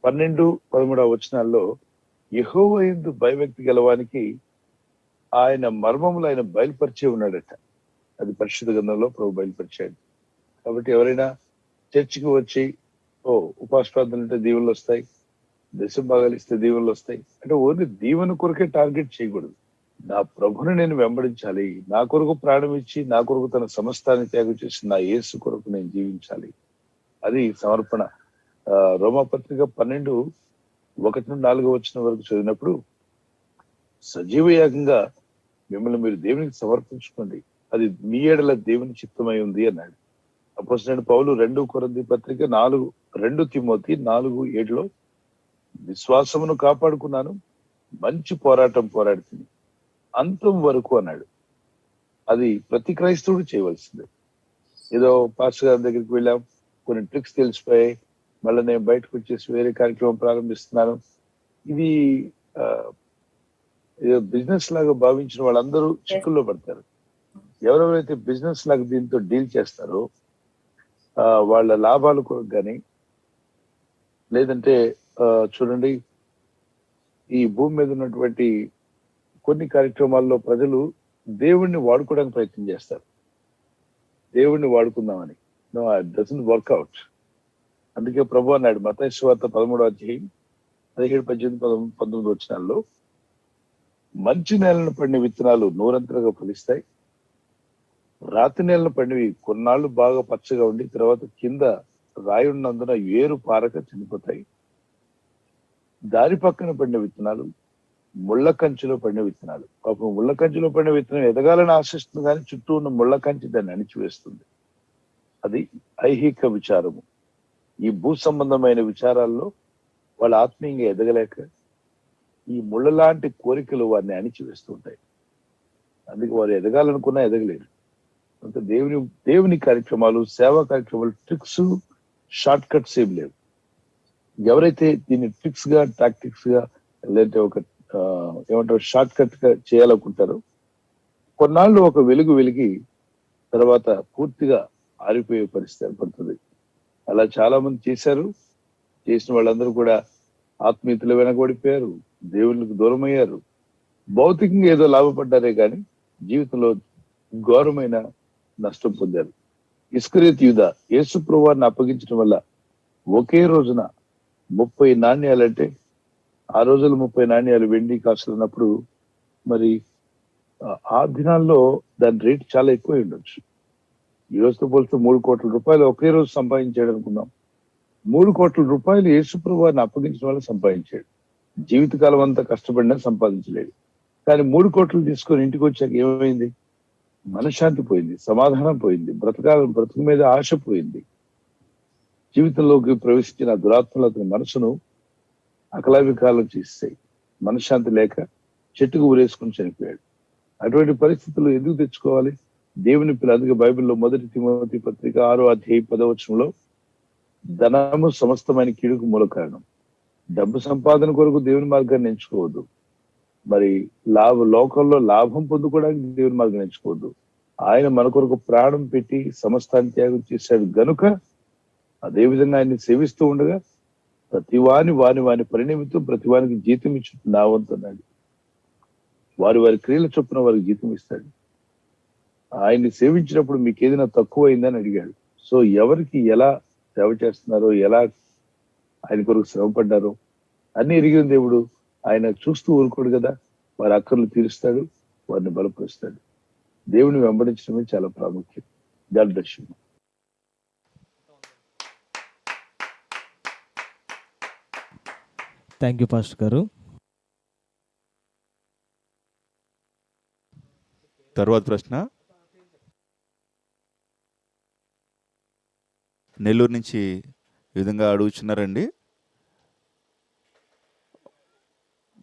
12-13 వచనాల్లో యెహోవా యందు భయభక్తి గలవానికి ఆయన మర్మములు ఆయన బయలుపరిచే ఉన్నాడట. అది పరిశుద్ధ గ్రంథంలో ప్రభు బయలుపరిచాడు. కాబట్టి ఎవరైనా చర్చికి వచ్చి ఉపాస ప్రార్థనలు అంటే దీవెనలు వస్తాయి, దశ భాగాలు ఇస్తే దీవెనలు వస్తాయి అంటే ఓన్లీ దీవెన కొరకే టార్గెట్ చేయకూడదు. నా ప్రభుని నేను వెంబడించాలి, నా కొరకు ప్రాణం ఇచ్చి, నా కొరకు తన సమస్తాన్ని త్యాగం చేసి నా యేసు కొరకు నేను జీవించాలి. అది సమర్పణ. రోమాపత్రిక 12:1-4 వచనం వరకు చదివినప్పుడు, సజీవయాగంగా మిమ్మల్ని మీరు దేవునికి సమర్పించుకోండి, అది మీ ఎడల దేవుని చిత్తమై ఉంది అన్నాడు. అపోస్తలుడైన పౌలు 2 కొరింథీ పత్రిక 2 తిమోతి 4:7 విశ్వాసమును కాపాడుకున్నాను, మంచి పోరాటం పోరాడుతుంది, అంతం వరకు అన్నాడు. అది ప్రతి క్రైస్తవుడు చేయవలసిందే. ఏదో పాస్టర్ గారి దగ్గరికి వెళ్ళాం, కొన్ని ట్రిక్స్ తెలిసిపోయాయి, మళ్ళీ నేను బయటకు వచ్చేసి వేరే కార్యక్రమం ప్రారంభిస్తున్నాను, ఇది ఏదో బిజినెస్ లాగా భావించిన వాళ్ళందరూ చిక్కుల్లో పడతారు. ఎవరెవరైతే బిజినెస్ లాగా దీంతో డీల్ చేస్తారో వాళ్ళ లాభాల కొరకు కానీ, లేదంటే చూడండి, ఈ భూమి మీద ఉన్నటువంటి కొన్ని కార్యక్రమాల్లో ప్రజలు దేవుణ్ణి వాడుకోవడానికి ప్రయత్నం చేస్తారు. దేవుణ్ణి వాడుకుందామని. No, it doesn't work out. అందుకే ప్రభు అన్నాడు మత్తయి సువార్త 13వ అధ్యాయం 17, 18, 19 వచనాల్లో, మంచి నేలను పడిన విత్తనాలు నూరంతలుగా ఫలిస్తాయి, రాతి నేలను పడినవి కొన్నాళ్ళు బాగా పచ్చగా ఉండి తర్వాత కింద రాయి ఉన్నందున ఏరు పారక చనిపోతాయి. దారి పక్కన పడిన విత్తనాలు ముళ్ళ కంచెలో పడిన విత్తనాలు. పాపం ముళ్ళ కంచెలో పడిన విత్తనం ఎదగాలని ఆశిస్తుంది, కానీ చుట్టూ ఉన్న ముళ్ళ కంచె దాన్ని అణిచివేస్తుంది. అది ఐహిక విచారము. ఈ భూ సంబంధమైన విచారాల్లో వాళ్ళు ఆత్మీయంగా ఎదగలేక ఈ ముళ్ళ లాంటి కోరికలు వారిని అణిచివేస్తుంటాయి. అందుకే వారు ఎదగాలనుకున్నా ఎదగలేరు. అంటే దేవుని కార్యక్రమాలు, సేవా కార్యక్రమాలు, ట్రిక్స్, షార్ట్ కట్స్ ఏం లేవు. ఎవరైతే దీన్ని ట్రిక్స్ గా, టాక్టిక్స్ గా, లేదంటే ఒక ఏమంటారు షార్ట్ కట్ గా చేయాలనుకుంటారో కొన్నాళ్ళు ఒక వెలిగి తర్వాత పూర్తిగా ఆరిపోయే పరిస్థితి ఏర్పడుతుంది. అలా చాలా మంది చేశారు. చేసిన వాళ్ళందరూ కూడా ఆత్మీయతలు వెనకబడిపోయారు, దేవునికి దూరం అయ్యారు. భౌతికంగా ఏదో లాభపడ్డారే కానీ జీవితంలో ఘోరమైన నష్టం పొందారు. ఇస్కరియోతు యూదా యేసు ప్రభువుని అప్పగించడం వల్ల ఒకే రోజున 30 నాణ్యాలంటే ఆ రోజులు 30 నాణ్యాలు వెండి కాసులు ఉన్నప్పుడు మరి ఆ దినాల్లో దాని రేట్ చాలా ఎక్కువ ఉండొచ్చు. ఈ రోజుతో పోలిస్తే 3 కోట్ల రూపాయలు ఒకే రోజు సంపాదించాడు అనుకున్నాం. 3 కోట్ల రూపాయలు యేసు ప్రభువుని అప్పగించడం వల్ల సంపాదించాడు. జీవితకాలం అంతా కష్టపడినా సంపాదించలేదు. కానీ 3 కోట్లు తీసుకొని ఇంటికి వచ్చాక ఏమైంది? మనశ్శాంతి పోయింది, సమాధానం పోయింది, బ్రతుకు మీద ఆశ పోయింది. జీవితంలోకి ప్రవేశించిన దురాత్మలు అతని మనసును అకలావికాలం చేస్తాయి. మనశ్శాంతి లేక చెట్టుకు ఊరేసుకుని చనిపోయాడు. అటువంటి పరిస్థితులు ఎందుకు తెచ్చుకోవాలి? దేవుని పిల్లలు బైబిల్లో 1 తిమోతి పత్రిక 6వ అధ్యాయం 10వ వచనంలో ధనము సమస్తమైన కీడుకు మూల కారణం. డబ్బు సంపాదన కొరకు దేవుని మార్గాన్ని ఎంచుకోవద్దు. మరి లోకంలో లాభం పొందుకోవడానికి దేవుని మార్గం ఎంచుకోవద్దు. ఆయన మన కొరకు ప్రాణం పెట్టి సమస్తాన్ని త్యాగం చేశాడు గనుక అదేవిధంగా ఆయన్ని సేవిస్తూ ఉండగా ప్రతివాని వాని పరిణమితం ప్రతివానికి జీతం ఇచ్చి నా వంతున్నాడు. వారి క్రియల చొప్పున వారికి జీతం ఇస్తాడు. ఆయన్ని సేవించినప్పుడు మీకు ఏదైనా తక్కువ అయిందని అడిగాడు. సో ఎవరికి ఎలా సేవ చేస్తున్నారో, ఎలా ఆయన కొరకు శ్రమ పడ్డారో అన్ని ఎరిగిన దేవుడు ఆయన చూస్తూ ఊరుకోడు కదా. వారి అక్కర్లు తీరుస్తాడు, వారిని బలపరుస్తాడు. దేవుని వెంబడించడమే చాలా ప్రాముఖ్యం. God bless you. Thank you pastor గారు. తర్వాత ప్రశ్న నెల్లూరు నుంచి ఈ విధంగా అడుగుచున్నారండి.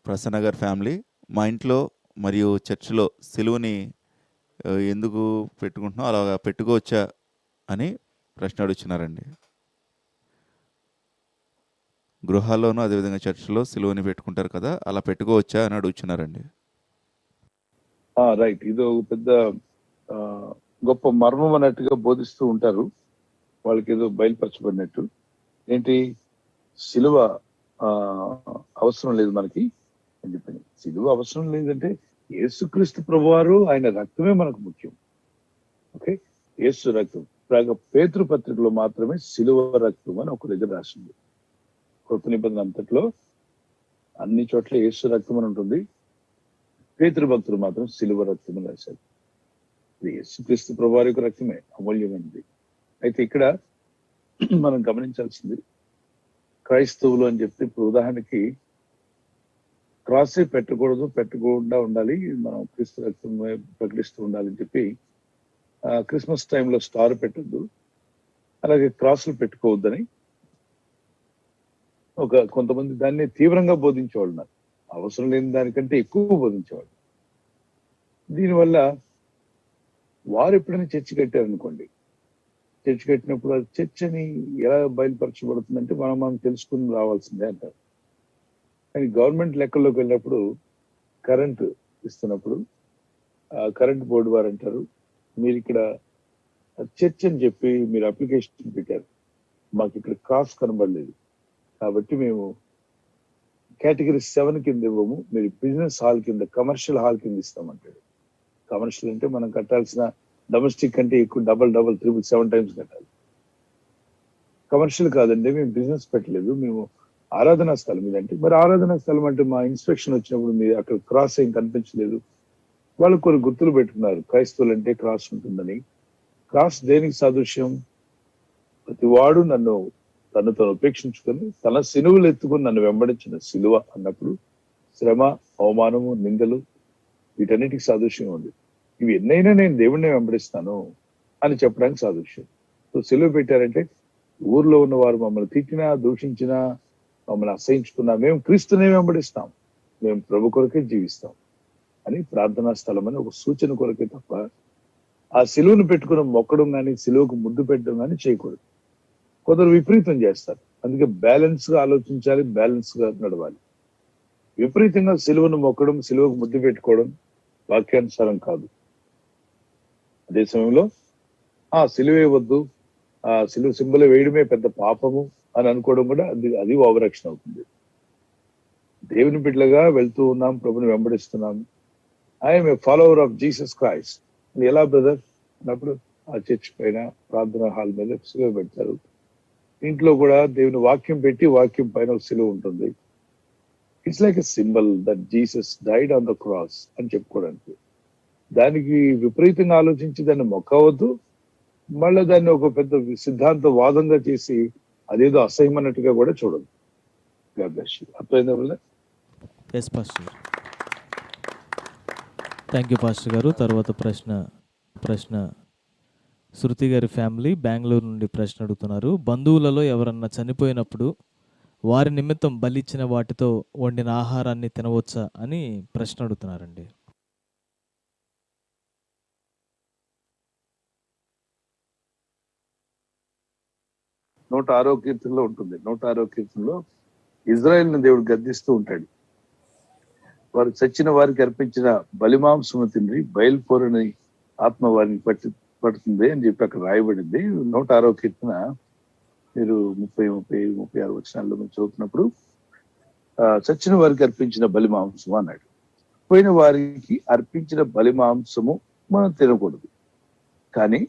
ప్రసన్న గారి ఫ్యామిలీ, మా ఇంట్లో మరియు చర్చిలో సిలువని ఎందుకు పెట్టుకుంటున్నాం, అలా పెట్టుకోవచ్చా అని ప్రశ్న అడుగుచున్నారండి. గృహాల్లోనూ అదేవిధంగా చర్చిలో సిలువని పెట్టుకుంటారు కదా, అలా పెట్టుకోవచ్చా అని అడుగుచున్నారండి. రైట్. ఇది ఒక పెద్ద గొప్ప మర్మం అన్నట్టుగా బోధిస్తూ ఉంటారు. వాళ్ళకి ఏదో బయలుపరచబడినట్టు. ఏంటి, సిలువ అవసరం లేదు మనకి అని చెప్పని. సిలువ అవసరం లేదంటే యేసుక్రీస్తు ప్రభువారు ఆయన రక్తమే మనకు ముఖ్యం. ఓకే, యేసు రక్తం. పేతురు పత్రికలో మాత్రమే సిలువ రక్తం అని ఒక దగ్గర రాసింది. కొత్త నిబంధన అంతట్లో అన్ని చోట్ల యేసు రక్తం అని ఉంటుంది. పేతురు భక్తులు మాత్రం సిలువ రక్తం అని రాశారు. ఇది యేసుక్రీస్తు ప్రభువారి యొక్క రక్తమే, అమూల్యమైనది. అయితే ఇక్కడ మనం గమనించాల్సింది, క్రైస్తవులు అని చెప్తే ఇప్పుడు ఉదాహరణకి క్రాసే పెట్టకుండా ఉండాలి, మనం క్రీస్తు రక్తం ప్రకటిస్తూ ఉండాలని చెప్పి క్రిస్మస్ టైంలో స్టార్ పెట్టద్దు, అలాగే క్రాసులు పెట్టుకోవద్దని కొంతమంది దాన్ని తీవ్రంగా బోధించేవాళ్ళు ఉన్నారు. అవసరం లేని దానికంటే ఎక్కువ బోధించేవాళ్ళు. దీనివల్ల వారు ఎప్పుడైనా చర్చి కట్టారనుకోండి, చర్చి కట్టినప్పుడు అది చర్చ్ అని ఎలా బయలుపరచబడుతుందంటే మనం తెలుసుకుని రావాల్సిందే అంటారు. కానీ గవర్నమెంట్ లెక్కల్లోకి వెళ్ళినప్పుడు కరెంటు ఇస్తున్నప్పుడు కరెంట్ బోర్డు వారు అంటారు, మీరు ఇక్కడ చర్చ్ అని చెప్పి మీరు అప్లికేషన్ పెట్టారు, మాకు ఇక్కడ క్రాస్ కనబడలేదు కాబట్టి మేము కేటగిరీ 7 కింద ఇవ్వము, మీరు బిజినెస్ హాల్ కింద, కమర్షియల్ హాల్ కింద ఇస్తామంటాడు. కమర్షియల్ అంటే మనం కట్టాల్సిన డొమెస్టిక్ కంటే ఎక్కువ డబల్ 7 టైమ్స్ కట్టాలి. కమర్షియల్ కాదండి, మేము బిజినెస్ పెట్టలేదు, మేము ఆరాధనా స్థలం ఇదంటే. మరి ఆరాధనా స్థలం అంటే మా ఇన్స్పెక్షన్ వచ్చినప్పుడు మీరు అక్కడ క్రాస్ ఏం కనిపించలేదు. వాళ్ళు కొన్ని గుర్తులు పెట్టుకున్నారు, క్రైస్తవులు అంటే క్రాస్ ఉంటుందని. క్రాస్ దేనికి సాదృశ్యం? ప్రతివాడు తను ఉపేక్షించుకొని తన సిలువలు ఎత్తుకుని నన్ను వెంబడించిన సిలువ అన్నప్పుడు శ్రమ, అవమానము, నిందలు వీటన్నిటికి సాదృశ్యం ఉంది. ఇవి ఎన్నైనా నేను దేవుణ్ణి వెంబడిస్తాను అని చెప్పడానికి సాదృశ్యం. సో సిలువ పెట్టారంటే ఊర్లో ఉన్న వారు మమ్మల్ని తిట్టినా, దూషించినా, మమ్మల్ని అసహించుకున్నా మేము క్రీస్తునే వెంబడిస్తాం, మేము ప్రభు కొరకే జీవిస్తాం. అని ప్రార్థనా స్థలం అని ఒక సూచన కొరకే తప్ప ఆ సిలువను పెట్టుకుని మొక్కడం కానీ సిలువకు ముద్దు పెట్టడం కానీ చేయకూడదు. కొందరు విపరీతం చేస్తారు. అందుకే బ్యాలెన్స్ గా ఆలోచించాలి, బ్యాలెన్స్ గా నడవాలి. విపరీతంగా సిలువను మొక్కడం, సిలువకు ముద్దు పెట్టుకోవడం వాక్యానుసారం కాదు. అదే సమయంలో సిలువే వద్దు, ఆ సిలువ సింబల్ వేయడమే పెద్ద పాపము అని అనుకోవడం కూడా అది ఓవరాక్షన్ అవుతుంది. దేవుని బిడ్డలుగా వెళ్తూ ఉన్నాం, ప్రభుని వెంబడిస్తున్నాం. I'm a follower of Jesus Christ. ఎలా బ్రదర్ అన్నప్పుడు ఆ చర్చ్ పైన ప్రార్థనా హాల్ మీద సిలువ పెడతారు. ఇంట్లో కూడా దేవుని వాక్యం పెట్టి వాక్యం పైన సిలువ ఉంటుంది. It's like a symbol that Jesus died on the cross అని చెప్పుకోవడానికి. దానికి విపరీతంగా ఆలోచించి దాన్ని మొక్కవద్దు, మళ్ళీ దాన్ని ఒక పెద్ద సిద్ధాంత వాదంగా చేసి అదేదో అసహ్యమన్నట్టుగా కూడా చూడదు. అర్థమైందా వల్ల? Yes pastor. Thank you pastor గారు. తర్వాత ప్రశ్న శృతి గారి ఫ్యామిలీ బెంగళూరు నుండి ప్రశ్న అడుగుతున్నారు. బంధువులలో ఎవరన్నా చనిపోయినప్పుడు వారి నిమిత్తం బలిచ్చిన వాటితో వండిన ఆహారాన్ని తినవచ్చా అని ప్రశ్న అడుగుతున్నారండి. 106వ కీర్తనలో ఉంటుంది. 106వ కీర్తనలో ఇజ్రాయెల్ని దేవుడు గద్దిస్తూ ఉంటాడు. వారు చచ్చిన వారికి అర్పించిన బలిమాంసము తిండి బయలుపోరని ఆత్మ వారిని పడుతుంది అని చెప్పి అక్కడ రాయబడింది. 106వ కీర్తన మీరు 30-36 వచనాల్లో మీరు చదువుతున్నప్పుడు చచ్చిన వారికి అర్పించిన బలిమాంసము అన్నాడు. పోయిన వారికి అర్పించిన బలిమాంసము మనం తినకూడదు. కానీ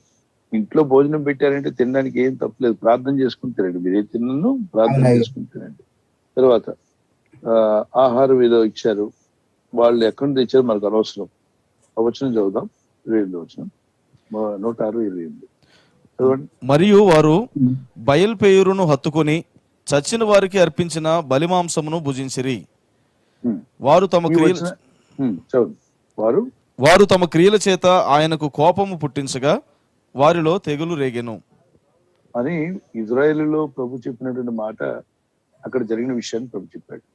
ఇంట్లో భోజనం పెట్టారంటే తినడానికి ఏం తప్పలేదు, ప్రార్థన చేసుకుని తినండి. మీరే తిన్నను ప్రార్థన చేసుకుని తినండి. తర్వాత ఆహారం ఏదో ఇచ్చారు, వాళ్ళు ఎక్కడి నుంచి తెచ్చారు మనకు అనవసరం. వచనం చదువుదాం, 28వ వచనం, 106:28. మరియు వారు బయల్పేరును హత్తుకొని చచ్చిన వారికి అర్పించిన బలిమాంసమును భుజించిరి. వారు తమ క్రియల చేత ఆయనకు కోపము పుట్టించగా వారిలో తెగులు రేగెను అని ఇజ్రాయేలులో ప్రభు చెప్పినటువంటి మాట అక్కడ జరిగిన విషయాన్ని ప్రభు చెప్పాడు.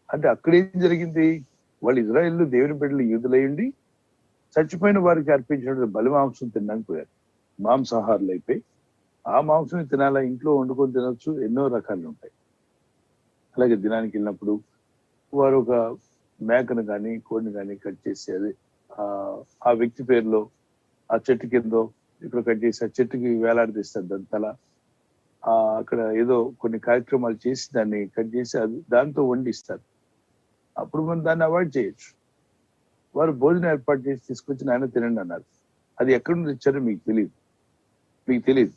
అంటే అక్కడేం జరిగింది? వాళ్ళు ఇజ్రాయేలు దేవుని బిడ్డలు యూదులయ్యండి చచ్చిపోయిన వారికి అర్పించినటువంటి బలిమాంసం తినడానికి పోయారు. మాంసాహారులు అయిపోయి ఆ మాంసం తినాలా, ఇంట్లో వండుకొని తినొచ్చు, ఎన్నో రకాలు ఉంటాయి. అలాగే దినానికి వెళ్ళినప్పుడు వారు ఒక మేకను కానీ కోడిని కానీ కట్ చేసి అది ఆ వ్యక్తి పేరులో ఆ చెట్టు కిందో ఇక్కడ కట్ చేసి ఆ చెట్టుకి వేలాడదీస్తారు. దాని తల అక్కడ ఏదో కొన్ని కార్యక్రమాలు చేసి దాన్ని కట్ చేసి అది దాంతో వండిస్తారు. అప్పుడు మనం దాన్ని అవాయిడ్ చేయొచ్చు. వారు భోజనం ఏర్పాటు చేసి తీసుకొచ్చి నాయన తినండి అన్నారు. అది ఎక్కడి నుంచి ఇచ్చారో మీకు తెలియదు.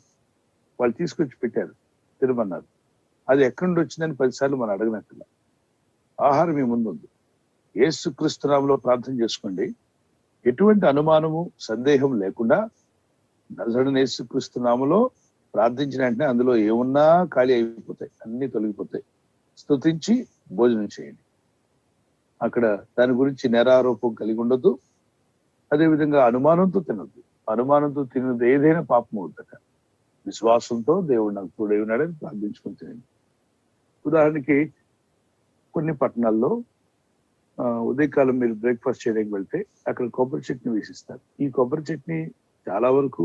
వాళ్ళు తీసుకొచ్చి పెట్టారు, తినమన్నారు. అది ఎక్కడి నుండి వచ్చిందని 10 సార్లు మనం అడగనట్లా. ఆహారం మీ ముందు ఉంది. యేసుక్రీస్తు నామములో ప్రార్థన చేసుకోండి. ఎటువంటి అనుమానము సందేహం లేకుండా నజరేయుడైన యేసుక్రీస్తు నామములో ప్రార్థించిన వెంటనే అందులో ఏమున్నా ఖాళీ అయిపోతాయి, అన్ని తొలగిపోతాయి. స్తుతించి భోజనం చేయండి. అక్కడ దాని గురించి నేరారోపం కలిగి ఉండొద్దు. అదేవిధంగా అనుమానంతో తినొద్దు. అనుమానంతో తినదు ఏదైనా పాపం అవుతాక. విశ్వాసంతో దేవుడు నాకు తోడై ఉన్నాడని ప్రార్థించుకుని తినండి. ఉదాహరణకి కొన్ని పట్టణాల్లో ఉదయకాలం మీరు బ్రేక్ఫాస్ట్ చేయడానికి వెళ్తే అక్కడ కొబ్బరి చట్నీ వేసిస్తారు. ఈ కొబ్బరి చట్నీ చాలా వరకు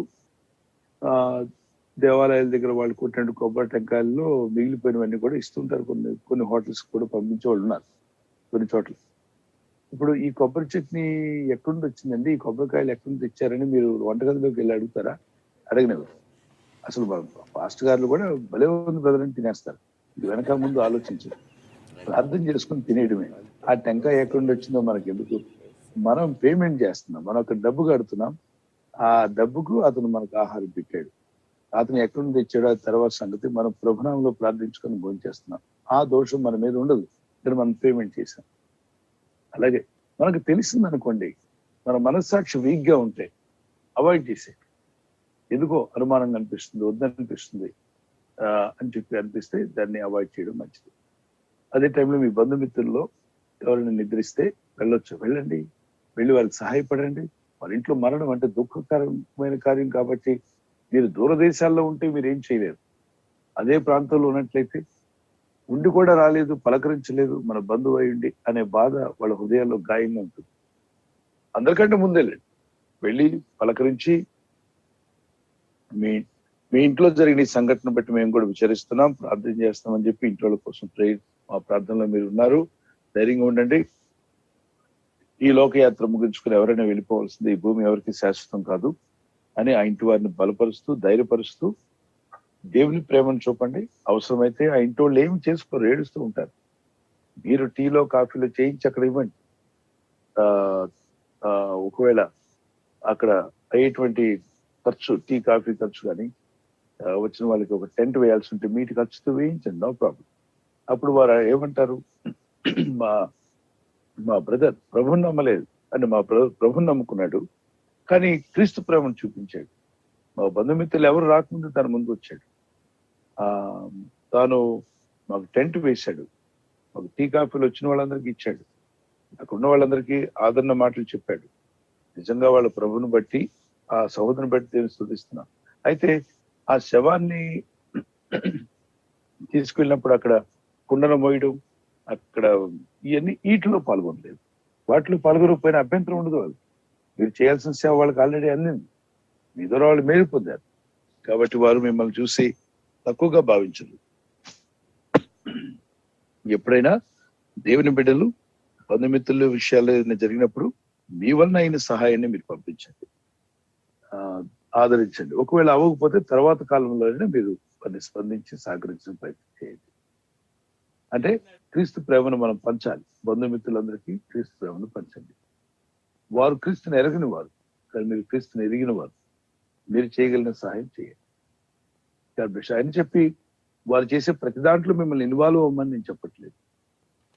దేవాలయాల దగ్గర వాళ్ళు కొట్టినట్టు కొబ్బరి టెంకాయల్లో మిగిలిపోయినవన్నీ కూడా ఇస్తుంటారు. కొన్ని హోటల్స్ కూడా పంపించే వాళ్ళు ఉన్నారు కొన్ని చోట్ల. ఇప్పుడు ఈ కొబ్బరి చట్నీ ఎక్కడి నుంచి వచ్చిందండి, ఈ కొబ్బరికాయలు ఎక్కడి నుంచి తెచ్చారని మీరు వంటగదిలోకి వెళ్ళి అడుగుతారా? అడగనివ్వరు. అసలు ఫాస్ట్ గారులు కూడా భలే ఉంది బ్రదర్ అని తినేస్తారు. ఇది వెనక ముందు ఆలోచించారు, ప్రార్థన చేసుకుని తినేయడమే. ఆ టెంకాయ ఎక్కడి నుంచి వచ్చిందో మనకి ఎందుకు? మనం పేమెంట్ చేస్తున్నాం, మనం ఒక డబ్బు కడుతున్నాం. ఆ డబ్బుకు అతను మనకు ఆహారం పెట్టాడు. అతను ఎక్కడి నుంచి తెచ్చాడో అది తర్వాత సంగతి. మనం ప్రభునామంలో ప్రార్థించుకొని భోజనం చేస్తున్నాం. ఆ దోషం మన మీద ఉండదు, ఇక్కడ మనం పేమెంట్ చేసాం. అలాగే మనకు తెలిసింది అనుకోండి, మన మనస్సాక్షి వీక్ గా ఉంటే అవాయిడ్ చేసే. ఎందుకో అనుమానంగా అనిపిస్తుంది, వద్దనిపిస్తుంది అని చెప్పి అనిపిస్తే దాన్ని అవాయిడ్ చేయడం మంచిది. అదే టైంలో మీ బంధుమిత్రుల్లో ఎవరైనా నిద్రిస్తే వెళ్ళండి, వెళ్ళి వారికి సహాయపడండి. వాళ్ళ ఇంట్లో మరణం అంటే దుఃఖకరమైన కార్యం కాబట్టి మీరు దూరదేశాల్లో ఉంటే మీరు ఏం చేయలేరు. అదే ప్రాంతంలో ఉన్నట్లయితే ఉండి కూడా రాలేదు, పలకరించలేదు, మన బంధువు అయ్యండి అనే బాధ వాళ్ళ హృదయాల్లో గాయంగా ఉంటుంది. అందరికంటే ముందే వెళ్ళి పలకరించి మీ ఇంట్లో జరిగిన ఈ సంఘటన బట్టి మేము కూడా విచారిస్తున్నాం, ప్రార్థన చేస్తామని చెప్పి ఇంట్లో కోసం మా ప్రార్థనలో మీరు ఉన్నారు. ధైర్యంగా ఉండండి. ఈ లోకయాత్ర ముగించుకుని ఎవరైనా వెళ్ళిపోవాల్సింది, ఈ భూమి ఎవరికి శాశ్వతం కాదు అని ఆ ఇంటి వారిని బలపరుస్తూ ధైర్యపరుస్తూ దేవుని ప్రేమను చూపండి. అవసరమైతే ఆ ఇంటి వాళ్ళు ఏమి చేసుకోరు, ఏడుస్తూ ఉంటారు. మీరు టీలో కాఫీలో చేయించి అక్కడ ఇవ్వండి. ఒకవేళ అక్కడ అయ్యేటువంటి ఖర్చు, టీ కాఫీ ఖర్చు కానీ వచ్చిన వాళ్ళకి ఒక టెంట్ వేయాల్సి ఉంటే మీటి ఖర్చుతో వేయించండి, నో ప్రాబ్లం. అప్పుడు వారు ఏమంటారు, మా బ్రదర్ ప్రభుని నమ్మలేదు అని, మా ప్రభుని నమ్ముకున్నాడు కానీ క్రీస్తు ప్రేమను చూపించాడు. మా బంధుమిత్రులు ఎవరు రాకముందు తన ముందు వచ్చాడు, తాను మాకు టెంట్ వేశాడు, మాకు టీ కాఫీలు వచ్చిన వాళ్ళందరికీ ఇచ్చాడు, అక్కడ ఉన్న వాళ్ళందరికీ ఆదరణ మాటలు చెప్పాడు. నిజంగా వాళ్ళ ప్రభుని బట్టి, ఆ సహోదరుని బట్టి నేను స్తుతిస్తున్నాం. అయితే ఆ శవాన్ని తీసుకెళ్ళినప్పుడు అక్కడ కుండను మోయడం, అక్కడ ఇవన్నీ వీటిలో పాల్గొనలేదు. వాటిలో పాల్గొనకపోయినా అభ్యంతరం ఉండదు. వాళ్ళు మీరు చేయాల్సిన సేవ వాళ్ళకి ఆల్రెడీ అందింది, మీ ద్వారా వాళ్ళు మేలు పొందారు. కాబట్టి వారు మిమ్మల్ని చూసి తక్కువగా భావించరు. ఎప్పుడైనా దేవుని బిడ్డలు బంధుమిత్రుల విషయాలు ఏదైనా జరిగినప్పుడు మీ వలన అయిన సహాయాన్ని మీరు పంపించండి, ఆదరించండి. ఒకవేళ అవ్వకపోతే తర్వాత కాలంలోనే మీరు వారిని స్పందించి సహకరించిన ప్రయత్నం చేయండి. అంటే క్రీస్తు ప్రేమను మనం పంచాలి. బంధుమిత్రులందరికీ క్రీస్తు ప్రేమను పంచండి. వారు క్రీస్తుని ఎరగని వారు, కానీ మీరు క్రీస్తుని ఎరిగిన వారు, మీరు చేయగలిగిన సహాయం చేయండి అని చెప్పి వారు చేసే ప్రతి దాంట్లో మిమ్మల్ని ఇన్వాల్వ్ అవ్వమని నేను చెప్పట్లేదు.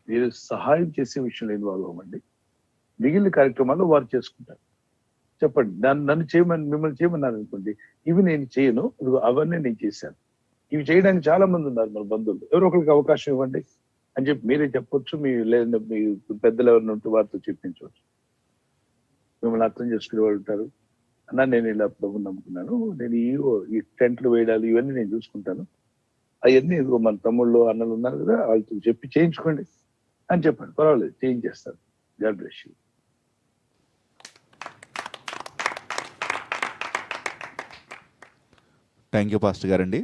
మీరు సహాయం చేసే విషయంలో ఇన్వాల్వ్ అవ్వండి. మిగిలిన కార్యక్రమాల్లో వారు చేసుకుంటారు. చెప్పండి, నన్ను చేయమని, మిమ్మల్ని చేయమన్నారు అనుకోండి, ఇవి నేను చేయను, అవన్నీ నేను చేశాను, ఇవి చేయడానికి చాలా మంది ఉన్నారు మన బంధువులు, ఎవరో ఒకరికి అవకాశం ఇవ్వండి అని చెప్పి మీరే చెప్పొచ్చు. లేదా మీ పెద్దలు ఎవరిని ఉంటే వారితో చెప్పించవచ్చు. మిమ్మల్ని అర్థం చేసుకునే వాళ్ళు ఉంటారు. అన్నా నేను ఇలా ప్రభుని నమ్ముకున్నాను, నేను ఈ టెంట్లు వేయడాలు ఇవన్నీ నేను చూసుకుంటాను, అవన్నీ మన తమ్ముళ్ళు అన్నలు ఉన్నారు కదా, వాళ్ళతో చెప్పి చేయించుకోండి అని చెప్పండి. పర్వాలేదు, చేయించేస్తారు. God bless you. Thank you pastor గారండి.